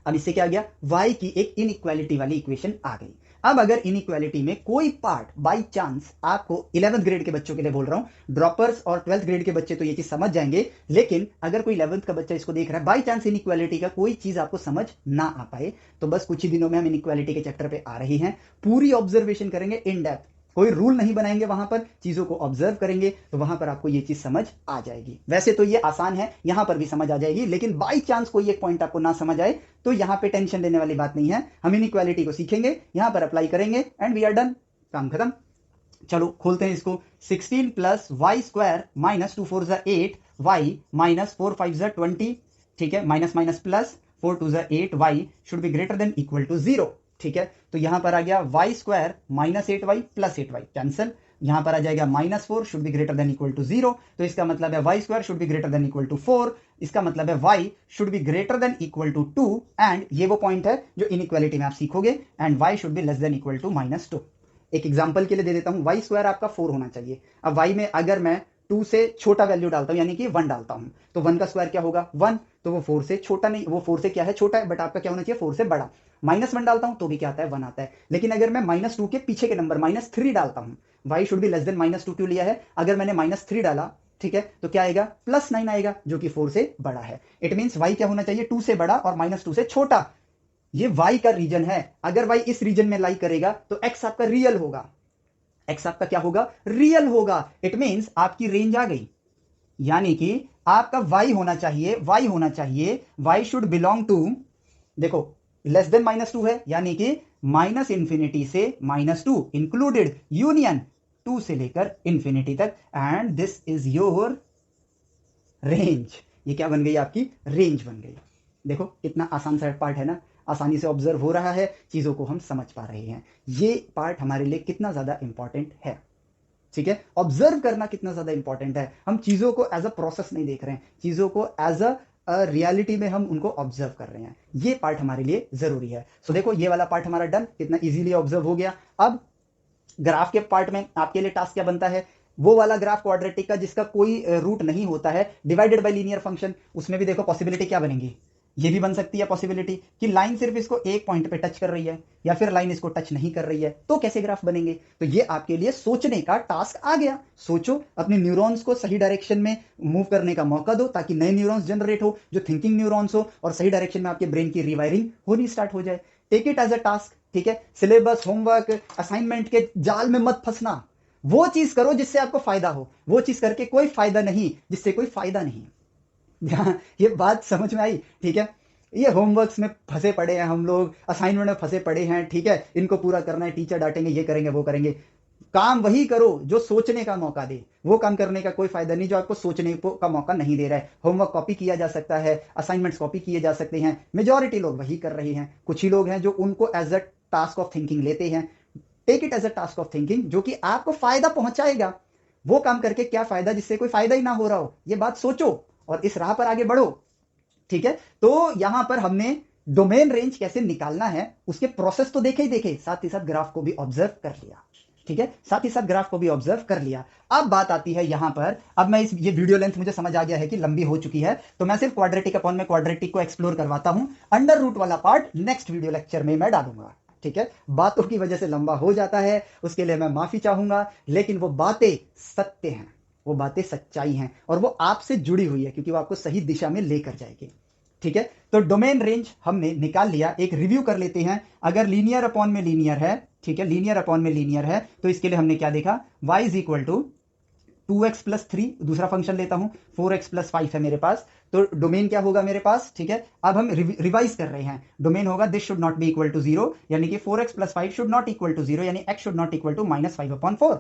Speaker 1: अब इससे क्या आ गया, y की एक इनइक्वालिटी वाली इक्वेशन आ गई। अब अगर इनइक्वालिटी में कोई पार्ट बाई चांस आपको 11th ग्रेड के बच्चों के लिए बोल रहा हूं, ड्रॉपर्स और 12th ग्रेड के बच्चे तो ये चीज समझ जाएंगे, लेकिन अगर कोई 11th का बच्चा इसको देख रहा है, बाई चांस इनइक्वालिटी का कोई चीज आपको समझ ना आ पाए, तो बस कुछ ही दिनों में हम इनइक्वालिटी के चैप्टर पे आ रहे हैं, पूरी ऑब्जर्वेशन करेंगे इन डेप्थ, कोई रूल नहीं बनाएंगे, वहां पर चीजों को ऑब्जर्व करेंगे, तो वहां पर आपको ये चीज समझ आ जाएगी। वैसे तो ये आसान है, यहां पर भी समझ आ जाएगी, लेकिन बाई चांस कोई एक पॉइंट आपको ना समझ आए तो यहां पे टेंशन लेने वाली बात नहीं है। हम इनइक्वालिटी को सीखेंगे, यहां पर अप्लाई करेंगे एंड वी आर डन, काम खत्म। चलो खोलते हैं इसको। 16 प्लस वाई स्क्वायर माइनस 2 4 ज़ा 8 वाई माइनस 4 5 ज़ा 20, ठीक है, माइनस माइनस प्लस 4 2 ज़ा 8 y should be greater than equal to 0, ठीक है। तो यहां पर आ गया y square minus 8y plus 8y cancel, यहां पर आ जाएगा -4 should be greater than equal to 0, तो इसका मतलब है y square should be greater than equal to 4, इसका मतलब है y should be greater than equal to 2, and ये वो पॉइंट है जो इनइक्वालिटी में आप सीखोगे, and y should be less than equal to -2। एक एग्जांपल के लिए दे देता हूं, वाई स्क्वायर आपका 4 होना चाहिए। अब y में अगर मैं 2 से छोटा वैल्यू डालता हूं, यानी कि 1 डालता हूं, तो 1 का स्क्वायर क्या होगा 1, तो वो 4 से छोटा नहीं, वो 4 से क्या है छोटा है, बट आपका क्या होना चाहिए 4 से बड़ा। -1 डालता हूं तो भी क्या आता है 1 आता है, लेकिन अगर मैं -2 के पीछे के नंबर -3 डालता हूं, y should be less then -2 क्यों लिया है, अगर मैंने -3 डाला, ठीक है, तो क्या आएगा +9 आएगा, जो कि 4 से बड़ा है। इट मींस y क्या होना चाहिए 2 से बड़ा और -2 से छोटा। ये y का रीजन है, अगर y इस रीजन में लाई करेगा तो x आपका रियल होगा, x आपका क्या होगा रियल होगा। इट मींस आपकी रेंज आ गई, यानी कि आपका y होना चाहिए y शुड बिलोंग टू, देखो लेस देन -2 है, यानी कि -इंफिनिटी से -2 इंक्लूडेड यूनियन 2 से लेकर इंफिनिटी तक, and this is your range. ये क्या बन गई आपकी रेंज बन गई। देखो कितना आसान सा पार्ट है ना, आसानी से ऑब्जर्व हो रहा है, चीजों को हम समझ पा रहे हैं। ये पार्ट हमारे लिए कितना ज्यादा इंपॉर्टेंट है, ठीक है, ऑब्जर्व करना कितना ज्यादा इंपॉर्टेंट है। हम चीजों को एज अ प्रोसेस नहीं देख रहे हैं, चीजों को एज अ रियलिटी में हम उनको ऑब्जर्व कर रहे हैं, ये पार्ट हमारे लिए जरूरी है। सो देखो ये वाला पार्ट हमारा डन, कितना इजीली ऑब्जर्व हो गया। अब ग्राफ के पार्ट में आपके लिए टास्क क्या बनता है, वो वाला ग्राफ क्वाड्रेटिक का जिसका कोई रूट नहीं होता है, डिवाइडेड बाय लीनियर फंक्शन, उसमें भी देखो पॉसिबिलिटी क्या बनेगी, ये भी बन सकती है पॉसिबिलिटी कि लाइन सिर्फ इसको एक पॉइंट पे टच कर रही है, या फिर लाइन इसको टच नहीं कर रही है, तो कैसे ग्राफ बनेंगे। तो ये आपके लिए सोचने का टास्क आ गया। सोचो, अपने न्यूरॉन्स को सही डायरेक्शन में मूव करने का मौका दो, ताकि नए न्यूरॉन्स जनरेट हो, जो थिंकिंग न्यूरॉन्स हो, और सही डायरेक्शन में आपके ब्रेन की रिवायरिंग होनी स्टार्ट हो जाए। Take it as a task, ठीक है। सिलेबस, होमवर्क, असाइनमेंट के जाल में मत फंसना, वो चीज करो जिससे आपको फायदा हो, वो चीज करके कोई फायदा नहीं जिससे कोई फायदा नहीं। ये बात समझ में आई, ठीक है। ये होमवर्क्स में फंसे पड़े हैं हम लोग, असाइनमेंट में फंसे पड़े हैं, ठीक है, इनको पूरा करना है, टीचर डांटेंगे, ये करेंगे वो करेंगे। काम वही करो जो सोचने का मौका दे, वो काम करने का कोई फायदा नहीं जो आपको सोचने का मौका नहीं दे रहा है। होमवर्क कॉपी किया जा सकता है, असाइनमेंट्स कॉपी किए जा सकते हैं, मेजॉरिटी लोग वही कर रहे हैं। कुछ ही लोग हैं जो उनको as a task of thinking लेते हैं। Take it as a task of thinking, जो कि आपको फायदा पहुंचाएगा। वो काम करके क्या फायदा जिससे कोई फायदा ही ना हो रहा हो, ये बात सोचो और इस राह पर आगे बढ़ो, ठीक है। तो यहां पर हमने डोमेन रेंज कैसे निकालना है उसके प्रोसेस तो देखे ही देखे, साथ ही साथ ग्राफ को भी ऑब्जर्व कर लिया, ठीक है, साथ ही साथ ग्राफ को भी ऑब्जर्व कर लिया। अब बात आती है यहां पर, अब मैं ये वीडियो लेंथ मुझे समझ आ गया है कि लंबी हो चुकी है, तो मैं सिर्फ क्वाड्रेटिक अपॉन में क्वाड्रेटिक को एक्सप्लोर करवाता हूं। अंडर रूट वाला पार्ट नेक्स्ट वीडियो लेक्चर में मैं डालूंगा, ठीक है। बातों की वजह से लंबा हो जाता है, उसके लिए मैं माफी चाहूंगा, लेकिन वो बातें सत्य हैं, वो बातें सच्चाई हैं, और वो आपसे जुड़ी हुई है, क्योंकि वो आपको सही दिशा में लेकर जाएगी, ठीक है। तो डोमेन रेंज हमने निकाल लिया, एक रिव्यू कर लेते हैं। अगर लीनियर अपॉन में लीनियर है, ठीक है, लीनियर अपॉन में लीनियर है, तो इसके लिए हमने क्या देखा, y is equal to 2x plus 3, दूसरा फंक्शन लेता हूं, 4x प्लस 5 है मेरे पास, तो डोमेन क्या होगा मेरे पास, ठीक है। अब हम रिवाइज कर रहे हैं, डोमेन होगा this should not be equal to 0, यानी कि 4x plus 5 should not equal to 0, यानी x should not equal to -5/4।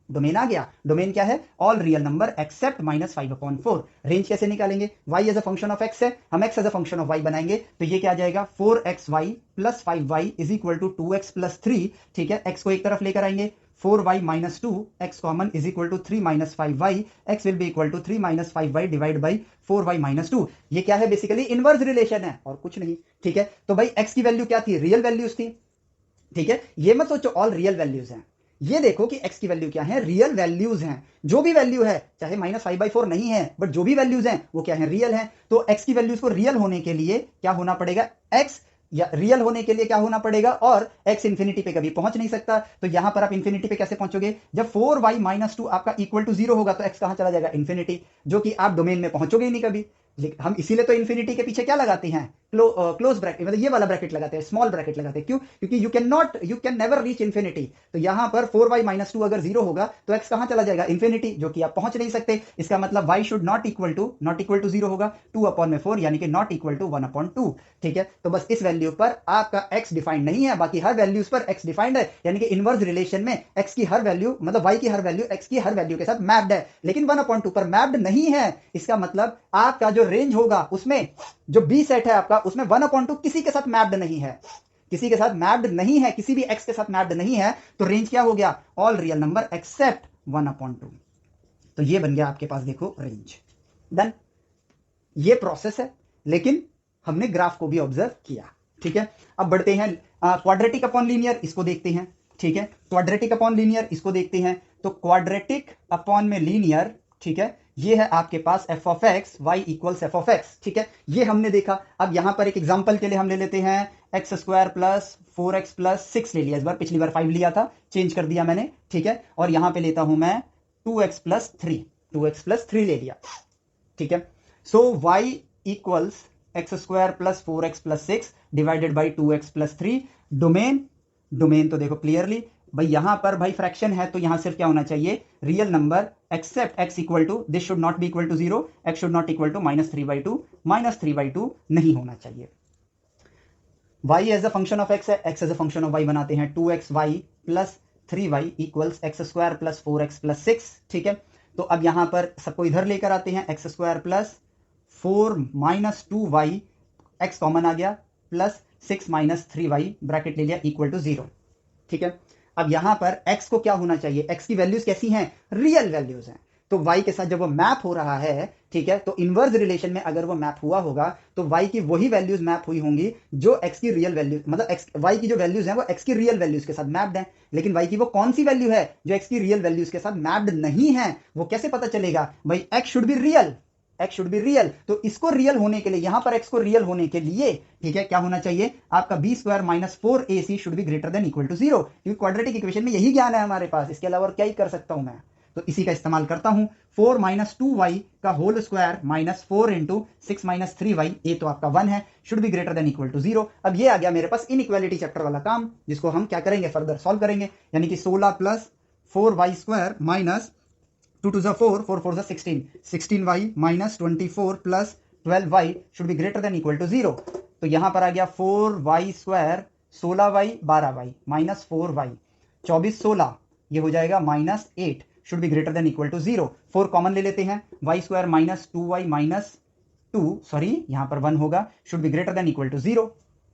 Speaker 1: Domain आ गया। डोमेन क्या है, all real number except -5/4। Range कैसे निकालेंगे, y as a function of x है, हम x as a function of y बनाएंगे, तो ये क्या आ जाएगा 4xy plus 5y is equal to 2x plus 3, ठीक है। x को एक तरफ लेकर आएंगे, 4y minus 2, x common is equal to 3 minus 5y, x will be equal to 3 minus 5y divide by 4y minus 2। ये क्या है, बेसिकली इनवर्स रिलेशन है और कुछ नहीं, ठीक है। तो भाई x की वैल्यू क्या थी, रियल वैल्यूज थी, ठीक है। ये मत सोचो ऑल रियल वैल्यूज हैं, ये देखो कि x की वैल्यू क्या है, रियल वैल्यूज हैं। जो भी वैल्यू है, चाहे -5/4 नहीं है, बट जो भी वैल्यूज हैं वो क्या है, रियल हैं। तो x की वैल्यूज को रियल होने के लिए क्या होना पड़ेगा, x या रियल होने के लिए क्या होना पड़ेगा, और x इंफिनिटी पे कभी पहुंच नहीं सकता। तो यहां पर आप इंफिनिटी पे कैसे पहुंचोगे, जब 4y माइनस 2 आपका इक्वल टू 0 होगा तो x कहां चला जाएगा, इंफिनिटी, जो कि आप डोमेन में पहुंचोगे ही नहीं कभी। हम इसीलिए तो इंफिनिटी के पीछे क्या लगाते हैं, क्लोज ब्रैकेट, मतलब ये वाला ब्रैकेट लगाते हैं, स्मॉल ब्रैकेट लगाते हैं। क्यों, क्योंकि you can never reach infinity. तो यहां पर 4y माइनस 2 अगर 0 होगा तो x कहां चला जाएगा, इंफिनिटी, जो कि आप पहुंच नहीं सकते। इसका मतलब y should not equal to 0 होगा, 2/4 यानी कि नॉट इक्वल टू 1/2। ठीक है, तो बस इस वैल्यू पर आपका x डिफाइंड नहीं है, बाकी हर वैल्यूज पर x डिफाइंड है, यानी कि इनवर्स रिलेशन में x की हर वैल्यू, मतलब y की हर वैल्यू x की हर वैल्यू के साथ मैप्ड है, लेकिन 1/2 पर मैप्ड नहीं है। इसका मतलब आपका जो रेंज होगा उसमें जो बी सेट है आपका, उसमें 1/2 किसी के साथ मैप्ड नहीं है, किसी के साथ मैप्ड नहीं है, किसी भी x के साथ मैप्ड नहीं है। तो रेंज क्या हो गया, ऑल रियल नंबर एक्सेप्ट 1/2। तो ये बन गया आपके पास, देखो रेंज। देन ये प्रोसेस है, लेकिन हमने ग्राफ को भी ऑब्जर्व किया। ठीक है, अब बढ़ते हैं क्वाड्रेटिक अपॉन लीनियर, इसको देखते हैं। ठीक है, क्वाड्रेटिक अपॉन लीनियर इसको देखते हैं। तो क्वाड्रेटिक अपॉन में लीनियर, ठीक है, ये है आपके पास f of x y equals f of x. ठीक है, ये हमने देखा। अब यहां पर एक एग्जांपल के लिए हम ले लेते हैं x square plus 4x plus 6 ले लिया, इस बार, पिछली बार 5 लिया था, चेंज कर दिया मैंने। ठीक है, और यहां पे लेता हूं मैं 2x प्लस 3 ले लिया। ठीक है, सो y equals x square plus 4x plus 6 divided by 2x plus 3। Domain तो देखो क्लियरली भाई, यहां पर भाई फ्रैक्शन है तो यहां सिर्फ क्या होना चाहिए, real number, except x equal to, this should not be equal to 0, x should not equal to -3/2 नहीं होना चाहिए। y as a function of x है, x as a function of y बनाते हैं, 2xy plus 3y equals x square plus 4x plus 6। ठीक है, तो अब यहां पर सबको इधर लेकर आते हैं, x square plus 4 minus 2y, x common आ गया, प्लस 6 माइनस 3y ब्रैकेट ले लिया इक्वल टू 0। ठीक है, अब यहां पर x को क्या होना चाहिए, x की वैल्यूज कैसी हैं, रियल वैल्यूज हैं। तो y के साथ जब वो मैप हो रहा है, ठीक है, तो इनवर्स रिलेशन में अगर वो मैप हुआ होगा तो y की वही वैल्यूज मैप हुई होंगी जो x की रियल वैल्यूज, मतलब y की जो वैल्यूज हैं वो x की रियल वैल्यूज के साथ मैप्ड हैं। लेकिन y की वो कौन सी वैल्यू है जो x की रियल वैल्यूज के साथ मैप्ड नहीं है, वो कैसे पता चलेगा भाई, x should be real, x should be real. तो इसको रियल होने के लिए, यहां पर x को रियल होने के लिए, ठीक है, क्या होना चाहिए आपका, b square minus 4ac should be greater than equal to 0, क्योंकि क्वाड्रेटिक इक्वेशन में यही ज्ञान है हमारे पास, इसके अलावा और क्या ही कर सकता हूं मैं। तो इसी का इस्तेमाल करता हूं, 4 माइनस 2y का whole square minus 4 into 6 minus 3y, ये तो आपका 1 है, should be greater than equal to 0। अब ये आ गया मेरे पास इनइक्वालिटी चैप्टर वाला काम, जिसको हम क्या करेंगे, फर्दर सॉल्व करेंगे। यानी कि 16 plus 4y square minus 2 to the 4, 4 4 the 16, 16y minus 24 plus 12y should be greater than equal to 0। तो यहां पर आ गया 4y square 16y 12y minus 4y 24 16, ये हो जाएगा minus 8 should be greater than equal to 0। 4 common ले लेते हैं, y square minus 2y minus 2, sorry यहां पर 1 होगा, should be greater than equal to 0।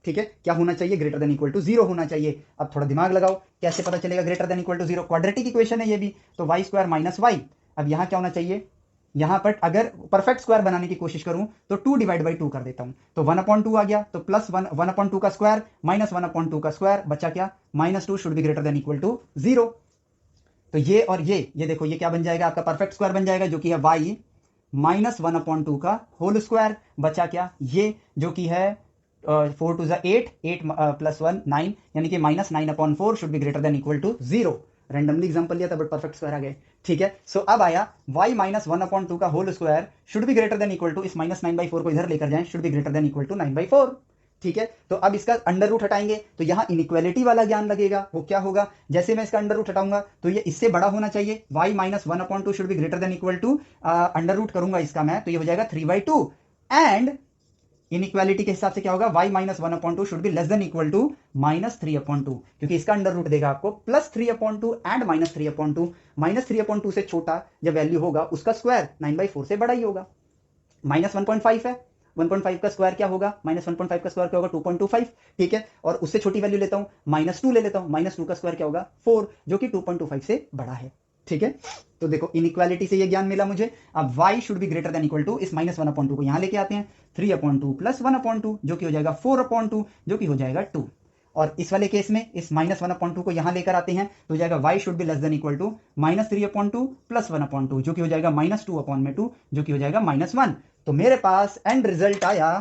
Speaker 1: ठीक है, क्या होना चाहिए, ग्रेटर देन इक्वल टू 0 होना चाहिए। अब थोड़ा दिमाग लगाओ, कैसे पता चलेगा greater than equal to 0, quadratic equation है ये भी, तो y स्क्वायर माइनस y। अब यहां क्या होना चाहिए, यहां पर अगर परफेक्ट स्क्वायर बनाने की कोशिश करूं तो 2 डिवाइड बाई 2 कर देता हूं, तो 1/2 आ गया, तो प्लस 1/2 का स्क्वायर माइनस 1/2 का स्क्वायर, बचा क्या, -2 should be greater than equal to 0। तो ये और ये देखो, ये क्या बन जाएगा आपका, परफेक्ट स्क्वायर बन जाएगा, जो कि है y माइनस 1/2 का होल स्क्वायर, बचा क्या, ये जो कि है 4 to the 8, 8 प्लस 1 9, यानी कि -9/4 should be greater than equal to 0। Randomly example लिया था बट परफेक्ट स्क्वायर आ गए। ठीक है, सो अब आया y माइनस 1/2 का whole square should be greater than equal to, इस -9/4 को इधर लेकर जाएं, should be greater than equal to 9/4। ठीक है, तो अब इसका अंडर रूट हटाएंगे तो यहां इनइक्वालिटी वाला ज्ञान लगेगा। वो क्या होगा, जैसे मैं इसका अंडर रूट हटाऊंगा तो ये इससे बड़ा होना चाहिए, y minus 1/2 should be greater than equal to, under root करूंगा इसका मैं तो ये हो जाएगा 3/2, एंड इनइक्वालिटी के हिसाब से क्या होगा, y minus 1/2 should be less than equal to -3/2, क्योंकि इसका अंडर रूट देगा आपको +3/2 एंड -3/2। -3/2 से छोटा जब वैल्यू होगा उसका स्क्वायर 9/4 से बड़ा ही होगा। -1.5 है, 1.5 का स्क्वायर क्या होगा, -1.5 का स्क्वायर क्या होगा, 2.25। ठीक है, और उससे छोटी वैल्यू लेता हूं, -2 ले लेता हूं, -2 का स्क्वायर क्या होगा, 4, जो कि 2.25 से बड़ा है। ठीक है, तो देखो इनइक्वालिटी से ये ज्ञान मिला मुझे। अब y should be greater than equal to, इस -1/2 को यहां लेके आते हैं, 3/2 प्लस 1/2 जो कि हो जाएगा 4/2, जो कि हो जाएगा 2। और इस वाले केस में इस -1/2 को यहां लेकर आते हैं तो हो जाएगा y should be less than equal to -3/2 plus 1/2, जो कि हो जाएगा -2/2, जो कि हो जाएगा -1। तो मेरे पास एंड रिजल्ट आया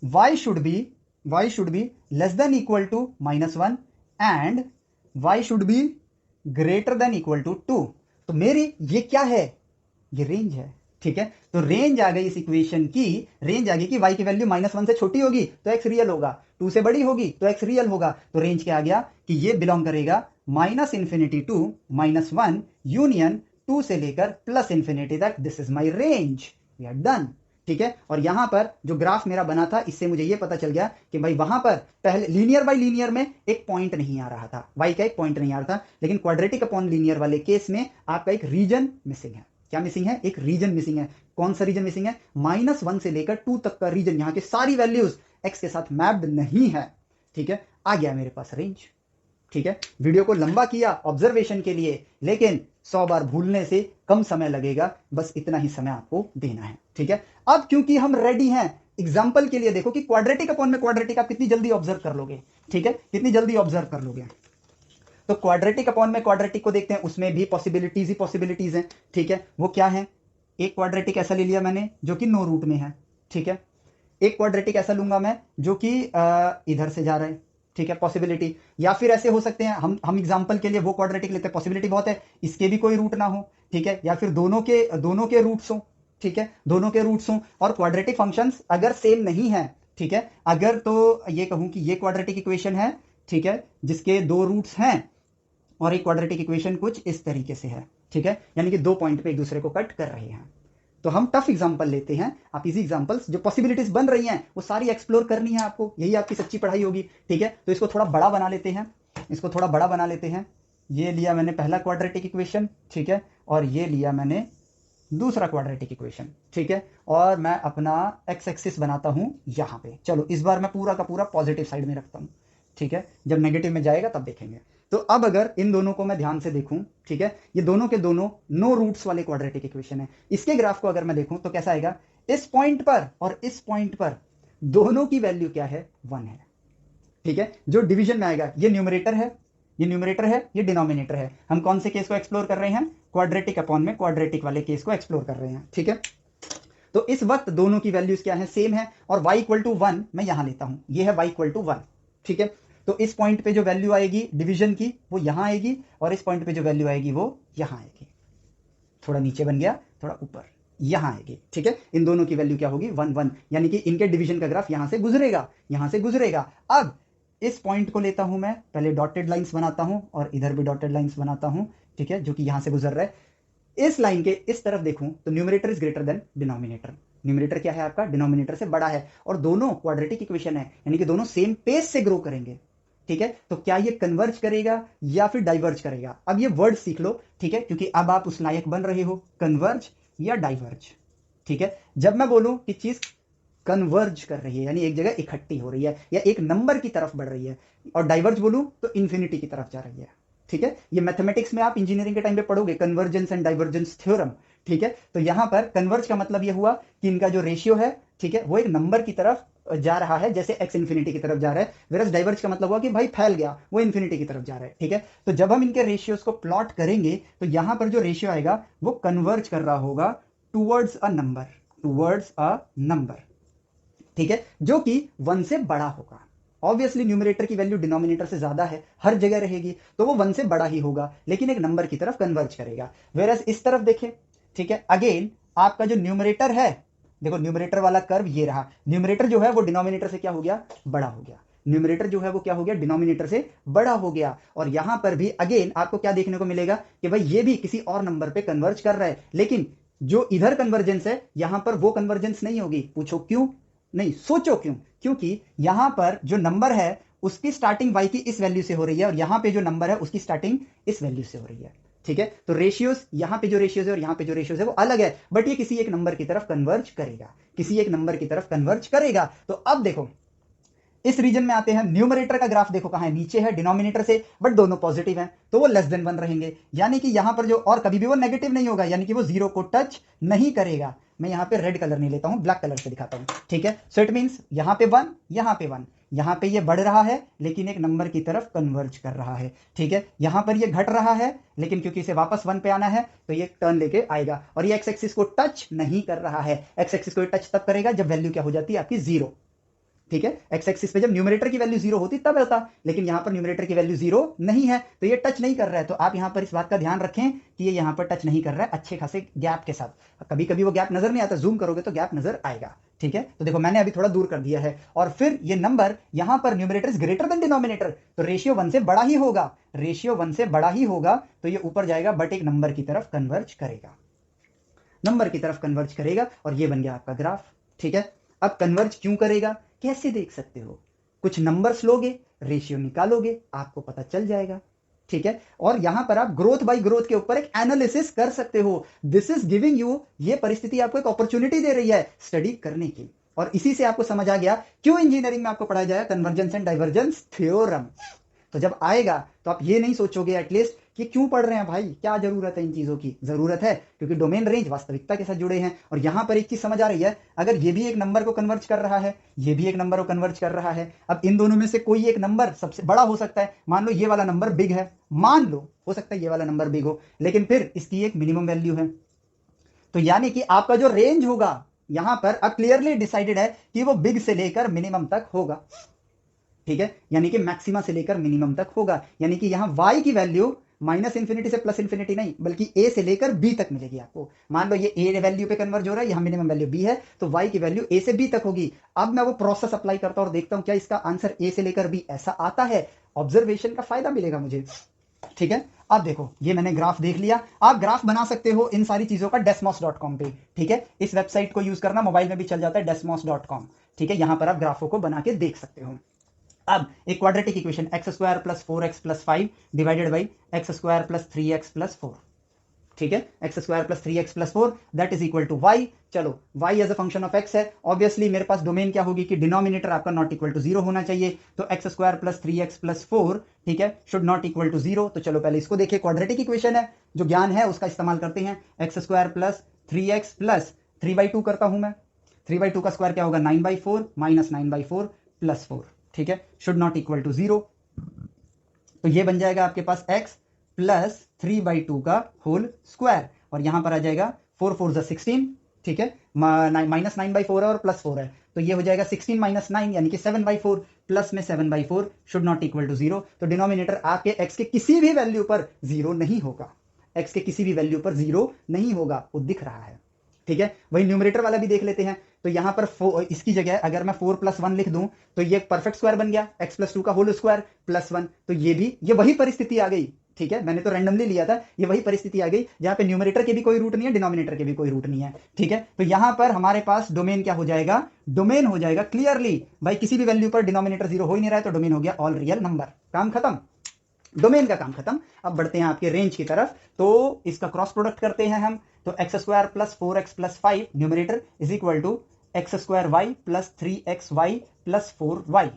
Speaker 1: y should be y should be less than equal to -1 and y should be greater than equal to 2। तो मेरी ये क्या है, ये रेंज है। ठीक है, तो रेंज आ गई इस इक्वेशन की, रेंज आ गई कि y की वैल्यू -1 से छोटी होगी तो x रियल होगा, 2 से बड़ी होगी तो x रियल होगा। तो रेंज क्या आ गया कि ये बिलोंग करेगा -∞ टू -1 यूनियन 2 से लेकर +∞ तक। This is my range, we are done. ठीक है, और यहां पर जो ग्राफ मेरा बना था, इससे मुझे ये पता चल गया कि भाई वहां पर पहले लीनियर बाय लीनियर में एक पॉइंट नहीं आ रहा था, y का एक पॉइंट नहीं आ रहा था, लेकिन क्वाड्रेटिक अपॉन लीनियर वाले केस में आपका एक रीजन मिसिंग है। क्या मिसिंग है, एक रीजन मिसिंग है। कौन सा रीजन मिसिंग है, -1 से लेकर 2 तक का रीजन, यहां के सारी वैल्यूज x के साथ मैप्ड नहीं है। ठीक है, आ गया मेरे पास रेंज। ठीक है, वीडियो को लंबा किया ऑब्जर्वेशन के लिए, लेकिन 100 बार भूलने से कम समय लगेगा, बस इतना ही समय आपको देना है। ठीक है, अब क्योंकि हम रेडी हैं एग्जाम्पल के लिए, देखो कि क्वाड्रेटिक अपॉन में क्वाड्रेटिक आप कितनी जल्दी ऑब्जर्व कर लोगे। ठीक है, कितनी जल्दी ऑब्जर्व कर लोगे। तो क्वाड्रेटिक अपॉन में क्वाड्रेटिक को देखते हैं, उसमें भी पॉसिबिलिटीज ही पॉसिबिलिटीज हैं। ठीक है, वो क्या है, एक क्वाड्रेटिक ऐसा ले लिया मैंने जो कि नो रूट में है। ठीक है, एक क्वाड्रेटिक ऐसा लूंगा मैं जो कि इधर से जा रहा है। ठीक है, पॉसिबिलिटी। या फिर ऐसे हो सकते हैं, हम एग्जांपल के लिए वो क्वाड्रेटिक लेते हैं, पॉसिबिलिटी बहुत है इसके भी कोई रूट ना हो। ठीक है, या फिर दोनों के रूट्स हो। ठीक है, दोनों के रूट्स हो, और क्वाड्रेटिक फंक्शंस अगर सेम नहीं है, ठीक है, अगर तो ये कहूं कि ये क्वाड्रेटिक इक्वेशन है, ठीक है, जिसके 2 रूट्स हैं, और एक क्वाड्रेटिक इक्वेशन कुछ इस तरीके से है। ठीक है, यानी कि 2 पॉइंट पे एक दूसरे को कट कर रहे हैं। तो हम टफ एग्जांपल लेते हैं, आप इजी एग्जांपल्स, जो पॉसिबिलिटीज बन रही हैं वो सारी एक्सप्लोर करनी है आपको, यही आपकी सच्ची पढ़ाई होगी। ठीक है, तो इसको थोड़ा बड़ा बना लेते हैं, इसको थोड़ा बड़ा बना लेते हैं। ये लिया मैंने पहला क्वाड्रेटिक इक्वेशन, ठीक है, और ये लिया मैंने दूसरा क्वाड्रेटिक इक्वेशन। ठीक है, और मैं अपना एक्स एक्सिस बनाता हूं यहां पे। चलो इस बार मैं पूरा का पूरा पॉजिटिव साइड में रखता हूं। ठीक है, जब नेगेटिव में जाएगा तब देखेंगे। तो अब अगर इन दोनों को मैं ध्यान से देखूं, ठीक है, ये दोनों के दोनों नो रूट्स वाले क्वाड्रेटिक इक्वेशन है। इसके ग्राफ को अगर मैं देखूं तो कैसा आएगा, इस पॉइंट पर और इस पॉइंट पर दोनों की वैल्यू क्या है, 1 है। ठीक है, जो डिवीजन में आएगा, ये न्यूमरेटर है, ये न्यूमरेटर है, ये डिनोमिनेटर है। हम कौन से केस को एक्सप्लोर कर रहे हैं, क्वाड्रेटिक अपॉन में क्वाड्रेटिक वाले केस को एक्सप्लोर कर रहे हैं। ठीक है, तो इस वक्त दोनों की वैल्यूज क्या है, सेम है, और y इक्वल टू 1 मैं यहां लेता हूं, ये है y इक्वल टू 1। ठीक है, तो इस पॉइंट पे जो वैल्यू आएगी डिवीजन की वो यहां आएगी, और इस पॉइंट पे जो वैल्यू आएगी वो यहां आएगी। थोड़ा नीचे बन गया, थोड़ा ऊपर, यहां आएगी। ठीक है, इन दोनों की वैल्यू क्या होगी, 1 1, यानी कि इनके डिवीजन का ग्राफ यहां से गुजरेगा, यहां से गुजरेगा। अब इस पॉइंट को लेता हूं मैं, पहले डॉटेड लाइंस बनाता हूं और इधर भी डॉटेड लाइंस बनाता हूं। ठीक है, जो कि यहां से गुजर रहा है। इस लाइन के इस तरफ देखूं तो numerator is greater than denominator. Numerator क्या है आपका, डिनोमिनेटर से बड़ा है, और दोनों क्वाड्रेटिक इक्वेशन है, यानी कि दोनों सेम पेस से ग्रो करेंगे। ठीक है, तो क्या ये कन्वर्ज करेगा या फिर डाइवर्ज करेगा, अब ये वर्ड सीख लो। ठीक है, क्योंकि अब आप उस लायक बन रहे हो, कन्वर्ज या डाइवर्ज। ठीक है, जब मैं बोलूं कि चीज कन्वर्ज कर रही है, यानी एक जगह इकट्ठी हो रही है या एक नंबर की तरफ बढ़ रही है, और डाइवर्ज बोलूं तो इंफिनिटी की तरफ जा रही है। ठीक है, ये मैथमेटिक्स में आप इंजीनियरिंग के टाइम पे पढ़ोगे, कन्वर्जेंस एंड डाइवर्जेंस थ्योरम। ठीक है, तो यहां पर कन्वर्ज का मतलब यह हुआ कि इनका जो रेशियो है, ठीक है, वो एक नंबर की तरफ जा रहा है, जैसे x इंफिनिटी की तरफ जा रहा है। वेरस डाइवर्ज का मतलब हुआ कि भाई फैल गया, वो इंफिनिटी की तरफ जा रहा है। ठीक है, तो जब हम इनके रेशियोज को प्लॉट करेंगे तो यहां पर जो रेशियो आएगा वो कन्वर्ज कर रहा होगा towards a number, towards a number. ठीक है, जो कि 1 से बड़ा होगा। ऑब्वियसली न्यूमरेटर की वैल्यू डिनोमिनेटर से ज्यादा है, हर जगह रहेगी, तो वो 1 से बड़ा ही होगा, लेकिन एक नंबर की तरफ कन्वर्ज करेगा। वेरस इस तरफ देखें, ठीक है, अगेन आपका जो न्यूमरेटर है, देखो न्यूमरेटर वाला कर्व ये रहा, न्यूमरेटर जो है वो डिनोमिनेटर से क्या हो गया, बड़ा हो गया। न्यूमरेटर जो है वो क्या हो गया, डिनोमिनेटर से बड़ा हो गया। और यहां पर भी अगेन आपको क्या देखने को मिलेगा कि भाई ये भी किसी और नंबर पे कन्वर्ज कर रहा है, लेकिन जो इधर कन्वर्जेंस है यहां पर वो कन्वर्जेंस नहीं होगी। पूछो क्यों नहीं, सोचो क्यों, क्योंकि यहां पर जो नंबर है उसकी स्टार्टिंग y की इस वैल्यू से हो रही है, और यहां पे जो नंबर है उसकी स्टार्टिंग इस वैल्यू से हो रही है। ठीक है, तो रेशियोज, यहां पे जो रेशियोज है और यहां पे जो रेशियोज है वो अलग है, बट ये किसी एक नंबर की तरफ कन्वर्ज करेगा, किसी एक नंबर की तरफ कन्वर्ज करेगा। तो अब देखो इस रीजन में आते हैं, न्यूमरेटर का ग्राफ देखो कहां है, नीचे है डिनोमिनेटर से, बट दोनों पॉजिटिव हैं, तो वो लेस देन 1 रहेंगे, यानी कि यहां पर जो, और कभी भी वो नेगेटिव नहीं होगा, यानी कि वो 0 को टच नहीं करेगा। मैं यहां पे रेड कलर नहीं लेता हूं, ब्लैक कलर से दिखाता हूं। ठीक है, सो इट मींस यहां पे 1, यहां पे 1, यहां पे ये बढ़ रहा है लेकिन एक नंबर की तरफ कन्वर्ज कर रहा है। ठीक है, यहां पर ये घट रहा है, लेकिन क्योंकि इसे वापस 1 पे आना है तो ये टर्न लेके आएगा, और ये एक्स एक्सिस को टच नहीं कर रहा है। एक्स एक्सिस को टच तब करेगा जब वैल्यू क्या हो जाती है आपकी 0। ठीक है। एक्स एक्सिस पे जब न्यूमरेटर की वैल्यू 0 होती तब होता, लेकिन यहां पर न्यूमरेटर की वैल्यू 0 नहीं है, तो ये टच नहीं कर रहा है। तो आप यहां पर इस बात का ध्यान रखें कि ये यहां पर टच नहीं कर रहा है अच्छे खासे गैप के साथ। कभी कभी वो गैप नजर नहीं आता, जूम करोगे तो गैप नजर आएगा, ठीक है। तो देखो मैंने अभी थोड़ा दूर कर दिया है, और फिर ये नंबर यहां पर numerator is greater than denominator, तो रेशियो 1 से बड़ा ही होगा, रेशियो 1 से बड़ा ही होगा, तो ये ऊपर जाएगा बट एक नंबर की तरफ कन्वर्ज करेगा, नंबर की तरफ कन्वर्ज करेगा, और ये बन गया आपका ग्राफ, ठीक है। अब कन्वर्ज क्यों करेगा, कैसे देख सकते हो, कुछ नंबर्स लोगे, रेशियो निकालोगे, आपको पता चल जाएगा, ठीक है। और यहां पर आप ग्रोथ बाय ग्रोथ के ऊपर एक एनालिसिस कर सकते हो। दिस इज गिविंग यू, ये परिस्थिति आपको एक अपॉर्चुनिटी दे रही है स्टडी करने की, और इसी से आपको समझ आ गया क्यों इंजीनियरिंग में आपको पढ़ाया जाए कन्वर्जेंस एंड डाइवर्जेंस थ्योरम। तो जब आएगा तो आप ये नहीं सोचोगे एटलीस्ट कि क्यों पढ़ रहे हैं भाई, क्या जरूरत है इन चीजों की, जरूरत है क्योंकि डोमेन रेंज वास्तविकता के साथ जुड़े हैं। और यहां पर एक चीज समझ आ रही है, अगर ये भी एक नंबर को कन्वर्ज कर रहा है, ये भी एक नंबर को कन्वर्ज कर रहा है, अब इन दोनों में से कोई एक नंबर सबसे बड़ा हो सकता है। मान लो ये वाला नंबर बिग है, मान लो हो सकता है ये वाला नंबर बिग हो, लेकिन फिर इसकी एक मिनिमम वैल्यू है, तो यानी कि आपका जो रेंज होगा यहां पर अब क्लियरली डिसाइडेड है कि वो बिग से लेकर मिनिमम तक होगा, ठीक है। यानी कि मैक्सिमा से लेकर मिनिमम तक होगा, यानी कि यहां y की वैल्यू माइनस इंफिनिटी से प्लस इंफिनिटी नहीं, बल्कि a से लेकर b तक मिलेगी आपको। मान लो ये a वैल्यू पे कन्वर्ज हो रहा है, यहां मिनिमम वैल्यू b है, तो y की वैल्यू a से b तक होगी। अब मैं वो प्रोसेस अप्लाई करता हूं और देखता हूं क्या इसका आंसर a से लेकर b ऐसा आता है। ऑब्जर्वेशन का फायदा मिलेगा मुझे, ठीक है। अब देखो ये मैंने ग्राफ देख लिया, आप ग्राफ बना सकते हो इन सारी चीजों का desmos.com पे, ठीक है। इस वेबसाइट को यूज करना, मोबाइल में भी चल जाता है desmos.com, ठीक है। यहां पर आप ग्राफों को बना के देख सकते हो। अब एक quadratic equation x square plus 4x plus 5 divided by x square plus 3x plus 4, ठीक है। X square plus 3x plus 4 that is equal to y। चलो y as a function of x है, ऑब्वियसली मेरे पास domain क्या होगी कि denominator आपका नॉट इक्वल टू 0 होना चाहिए, तो x square plus 3x plus 4, ठीक है, शुड नॉट इक्वल टू 0। तो चलो पहले इसको देखिए, क्वाड्रेटिक इक्वेशन है, जो ज्ञान है उसका इस्तेमाल करते हैं। X square plus 3x plus 3/2 करता हूं मैं, 3/2 का स्क्वायर क्या होगा 9/4 माइनस 9/4 प्लस 4, ठीक है, शुड नॉट इक्वल टू 0। तो ये बन जाएगा आपके पास x प्लस 3/2 का होल स्क्वायर, और यहां पर आ जाएगा 4 4 16, ठीक है, माइनस 9/4 है और प्लस 4 है, तो ये हो जाएगा 16 माइनस 9 यानी कि 7/4, प्लस में 7/4 शुड नॉट इक्वल टू 0। तो डिनोमिनेटर आपके x के किसी भी वैल्यू पर 0 नहीं होगा, x के किसी भी वैल्यू पर 0 नहीं होगा, वो दिख रहा है, ठीक है। वही न्यूमरेटर वाला भी देख लेते हैं, तो यहां पर इसकी जगह अगर मैं 4 प्लस 1 लिख दूं तो ये परफेक्ट स्क्वायर बन गया, x प्लस 2 का होल स्क्वायर प्लस 1, तो ये वही परिस्थिति आ गई, ठीक है। मैंने तो रैंडमली लिया था, ये वही परिस्थिति आ गई जहां पे न्यूमरेटर के भी कोई रूट नहीं है, डिनोमिनेटर के भी कोई रूट नहीं है, ठीक है। तो यहां पर हमारे पास डोमेन क्या हो जाएगा, डोमेन हो जाएगा क्लियरली भाई किसी भी वैल्यू पर डिनोमिनेटर 0 हो ही नहीं रहा है, तो डोमेन हो गया ऑल रियल नंबर, काम खत्म, डोमेन का काम खत्म। अब बढ़ते हैं आपके रेंज की तरफ, तो इसका क्रॉस प्रोडक्ट करते हैं हम, तो x square plus 4x plus 5 numerator is equal to x square y plus 3xy plus 4y,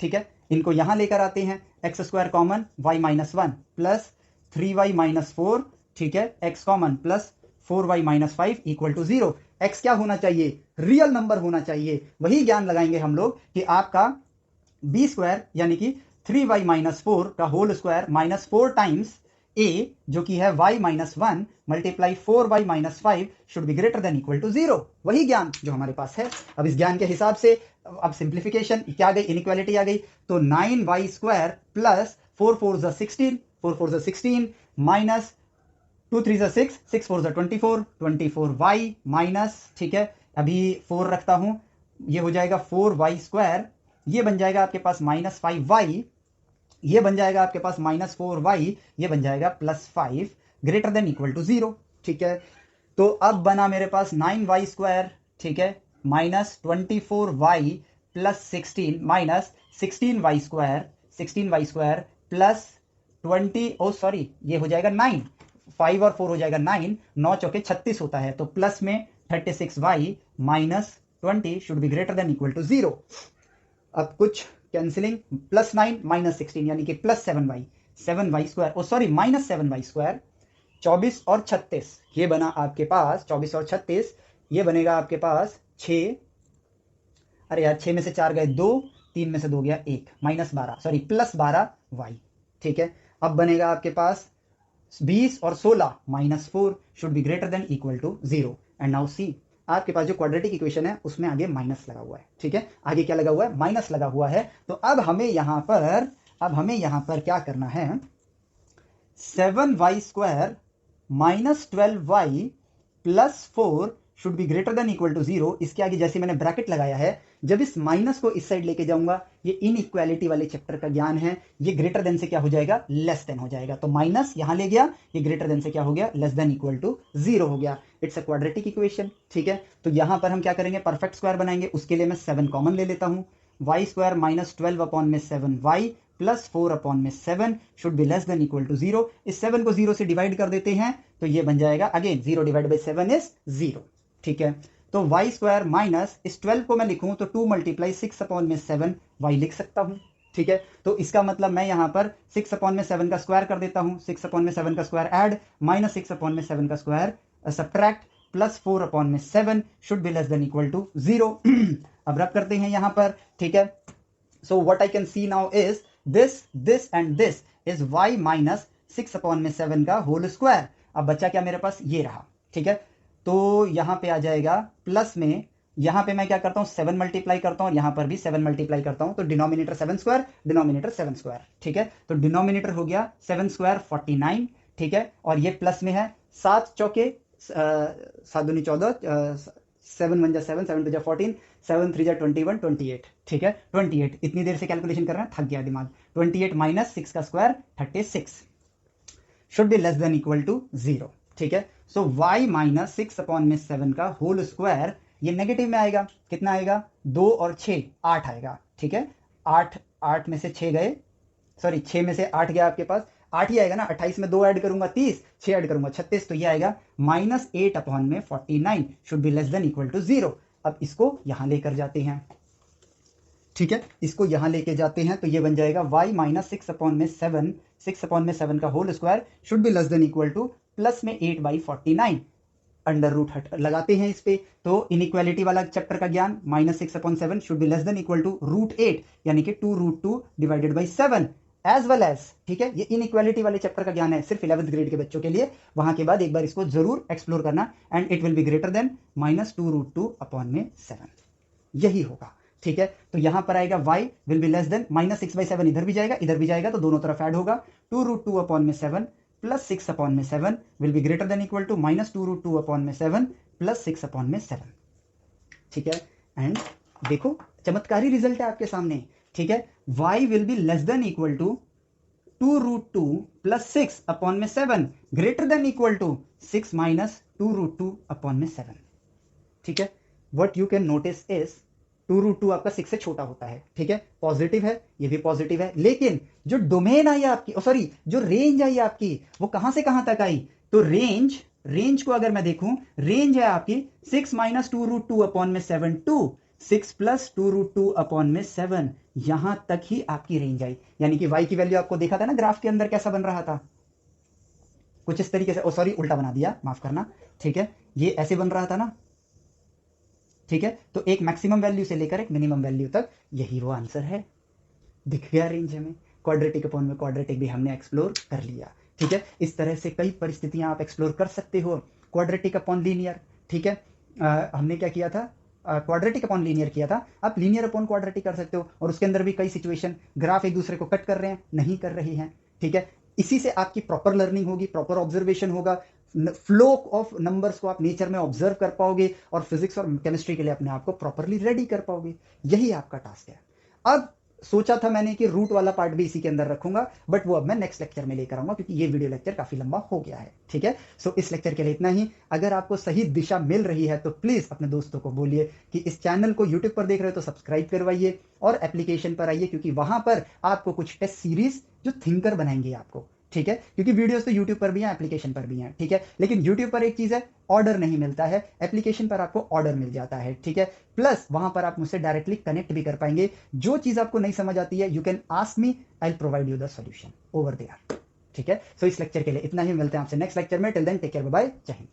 Speaker 1: ठीक है। इनको यहां लेकर आते हैं, x square common y minus 1 plus 3y minus 4, ठीक है, x common plus 4y minus 5 equal to 0। x क्या होना चाहिए, रियल नंबर होना चाहिए, वही ज्ञान लगाएंगे हम लोग कि आपका b स्क्वायर यानी कि 3y माइनस 4 का whole square minus 4 times a जो कि है y minus 1 multiply 4y minus 5 should be greater than equal to 0, वही ज्ञान जो हमारे पास है। अब इस ज्ञान के हिसाब से अब सिंप्लीफिकेशन क्या आ गई, इनइक्वालिटी आ गई, तो 9y square plus 4 4 16 minus 2 3 6 6 4 24y minus, ठीक है, अभी 4 रखता हूं, ये हो जाएगा 4y स्क्वायर, ये बन जाएगा आपके पास माइनस 5y, ये बन जाएगा आपके पास माइनस 4y, ये बन जाएगा plus 5 greater than equal to 0, ठीक है। तो अब बना मेरे पास 9y स्क्वायर, ठीक है, minus 24y plus 16 minus 16y square plus 20, ओ सॉरी ये हो जाएगा 9, 5 और 4 हो जाएगा 9, 9 चौके 36 होता है, तो प्लस में 36y minus 20 should be greater than equal to 0। अब कुछ कैंसिलिंग, प्लस 9 माइनस 16 यानी कि प्लस 7y स्क्वायर, ओ सॉरी माइनस 7y स्क्वायर, 24 और 36 ये बना आपके पास 24 और 36, ये बनेगा आपके पास 6, अरे यार 6 में से 4 गए 2, 3 में से 2 गया 1, माइनस 12 सॉरी प्लस 12y, ठीक है। अब बनेगा आपके पास 20 और 16 minus 4 should be greater than equal to 0, and now see आपके पास जो क्वाड्रेटिक इक्वेशन है उसमें आगे माइनस लगा हुआ है, ठीक है, आगे क्या लगा हुआ है, माइनस लगा हुआ है। तो अब हमें यहां पर क्या करना है, 7y² minus 12y plus 4 should be greater than equal to 0। इसके आगे जैसे मैंने ब्रैकेट लगाया है, जब इस माइनस को इस साइड लेके जाऊंगा, ये इनइक्वालिटी वाले चैप्टर का ज्ञान है, ये ग्रेटर देन से क्या हो जाएगा, लेस देन हो जाएगा। तो माइनस यहां ले गया, ये ग्रेटर देन से क्या हो गया, लेस देन इक्वल टू 0 हो गया। इट्स अ क्वाड्रेटिक इक्वेशन, ठीक है। तो यहां पर हम क्या करेंगे, परफेक्ट स्क्वायर बनाएंगे। उसके लिए मैं 7 कॉमन ले लेता हूं, y² माइनस 12 अपॉन में 7y प्लस 4 अपॉन में 7 should be less than equal to 0। इस 7 को 0 से डिवाइड कर देते हैं, तो ये बन जाएगा अगेन 0 डिवाइड बाई 7 इज 0, ठीक है। तो y² माइनस इस 12 को मैं लिखूं तो 2 मल्टीप्लाई 6 अपॉन में 7 y लिख सकता हूं, ठीक है। तो इसका मतलब मैं यहां पर 6 अपॉन में 7 का स्क्वायर कर देता हूं, 6 अपॉन में 7 का स्क्वायर ऐड माइनस 6 अपॉन में 7 का स्क्वायर सब्ट्रैक्ट प्लस 4 अपॉन में 7 should be less than equal to 0। अब रब करते हैं यहां पर, ठीक है। So what I can see now is this and this is y minus 6 upon में 7 का होल स्क्वायर। अब बच्चा क्या मेरे पास, ये रहा, ठीक है। तो यहां पे आ जाएगा प्लस में, यहां पे मैं क्या करता हूं, 7 मल्टीप्लाई करता हूं और यहां पर भी 7 मल्टीप्लाई करता हूं, तो डिनोमिनेटर 7², डिनोमिनेटर 7², ठीक है। तो डिनोमिनेटर हो गया 7² 49, ठीक है, और ये प्लस में है 7 चौके 7 दूनी 14, 7 1 जा 7, 7 2 जा 14, 7 3 जा 21, 28, ठीक है, 28। इतनी देर से कैलकुलेशन कर रहे हैं, थक गया दिमाग। 28 माइनस 6 का square 36 should be less than equal to 0, ठीक है। सो y माइनस 6 अपॉन में 7 का होल स्क्वायर, ये नेगेटिव में आएगा, कितना आएगा, 2 और 6 8 आएगा, ठीक है। 8 में से 6 गए, सॉरी 6 में से 8 गया, आपके पास 8 ही आएगा ना। 28 में 2 ऐड करूंगा 30, 6 ऐड करूंगा 36, तो ये आएगा माइनस 8 अपॉन में 49 should be less than equal to 0। अब इसको यहां लेकर जाते हैं, ठीक है, इसको यहां लेके जाते हैं, तो ये बन जाएगा y माइनस 6 अपॉन में 7, 6 अपॉन में 7 का whole square should be less than equal to plus में 8/49 अंडर रूट हट लगाते हैं इस पे, तो इनइक्वालिटी वाला चैप्टर का ज्ञान, minus 6 upon 7 should be less than equal to √8, यानी कि 2√2 divided by 7 as well as, ठीक है। ये इनइक्वालिटी वाले चैप्टर का ज्ञान है सिर्फ 11th ग्रेड के बच्चों के लिए। वहां के बाद एक बार इसको जरूर एक्सप्लोर करना, and it will be greater then minus 2√2 upon में 7, यही होगा, ठीक है। तो यहां पर आएगा y will be less then minus 6/7, इधर भी जाएगा, तो दोनों तरफ ऐड होगा, 2√2 अपॉन में 7 प्लस 6 अपॉन में 7 will be greater than equal to minus 2√2 upon में 7 प्लस 6 अपॉन में 7, ठीक है। एंड देखो चमत्कारी रिजल्ट है आपके सामने, ठीक है। y will be less than equal to 2√2 plus 6 upon में 7 greater than equal to 6 minus 2√2 upon में 7, ठीक है। What you can notice is 2√2 आपका 6 से छोटा होता है, ठीक है, पॉजिटिव है, ये भी पॉजिटिव है, लेकिन जो डोमेन आई आपकी, सॉरी जो रेंज आई आपकी, वो कहां से कहां तक आई, तो रेंज को अगर मैं देखूं, रेंज है आपकी 6 माइनस 2√2 अपॉन में 7 टू 6 प्लस 2√2 अपॉन में 7, यहां तक ही आपकी रेंज आई। यानी कि y की वैल्यू आपको देखा था ना ग्राफ के अंदर कैसा बन रहा था, कुछ इस तरीके से, सॉरी उल्टा बना दिया, माफ करना, ठीक है, ये ऐसे बन रहा था ना, ठीक है। तो एक मैक्सिमम वैल्यू से लेकर एक मिनिमम वैल्यू तक, यही वो आंसर है, दिख गया रेंज हमें। क्वाड्रेटिक अपॉन में क्वाड्रेटिक भी हमने एक्सप्लोर कर लिया, ठीक है। इस तरह से कई परिस्थितियां आप एक्सप्लोर कर सकते हो। क्वाड्रेटिक अपॉन लीनियर, ठीक है, हमने क्या किया था, क्वाड्रेटिक अपॉन लीनियर किया था, आप लीनियर अपॉन क्वाड्रेटिक कर सकते हो, और उसके अंदर भी कई सिचुएशन, ग्राफ एक दूसरे को कट कर रहे हैं, नहीं कर रही हैं, ठीक है। इसी से आपकी प्रॉपर लर्निंग होगी, प्रॉपर ऑब्जर्वेशन होगा, फ्लो ऑफ नंबर्स को आप नेचर में ऑब्जर्व कर पाओगे, और फिजिक्स और केमिस्ट्री के लिए अपने आप को प्रॉपरली रेडी कर पाओगे, यही आपका टास्क है। अब सोचा था मैंने कि रूट वाला पार्ट भी इसी के अंदर रखूंगा, बट वो अब मैं नेक्स्ट लेक्चर में लेकर आऊंगा, क्योंकि ये वीडियो लेक्चर काफी लंबा हो गया है, ठीक है। सो इस लेक्चर के लिए इतना ही। अगर आपको सही दिशा मिल रही है तो प्लीज अपने दोस्तों को बोलिए कि इस चैनल को यूट्यूब पर देख रहे हो तो सब्सक्राइब करवाइए, और एप्लीकेशन पर आइए, क्योंकि वहां पर आपको कुछ टेस्ट सीरीज जो थिंकर बनाएंगे आपको, ठीक है, क्योंकि वीडियोस तो यूट्यूब पर भी हैं, एप्लीकेशन पर भी हैं, ठीक है। लेकिन यूट्यूब पर एक चीज है, ऑर्डर नहीं मिलता है, एप्लीकेशन पर आपको ऑर्डर मिल जाता है, ठीक है। प्लस वहां पर आप मुझसे डायरेक्टली कनेक्ट भी कर पाएंगे। जो चीज आपको नहीं समझ आती है, you can ask me, I will provide you the solution over there, ठीक है। सो इस लेक्चर के लिए इतना ही, मिलते हैं आपसे नेक्स्ट लेक्चर में। Till then take care, bye bye, जय हिंद।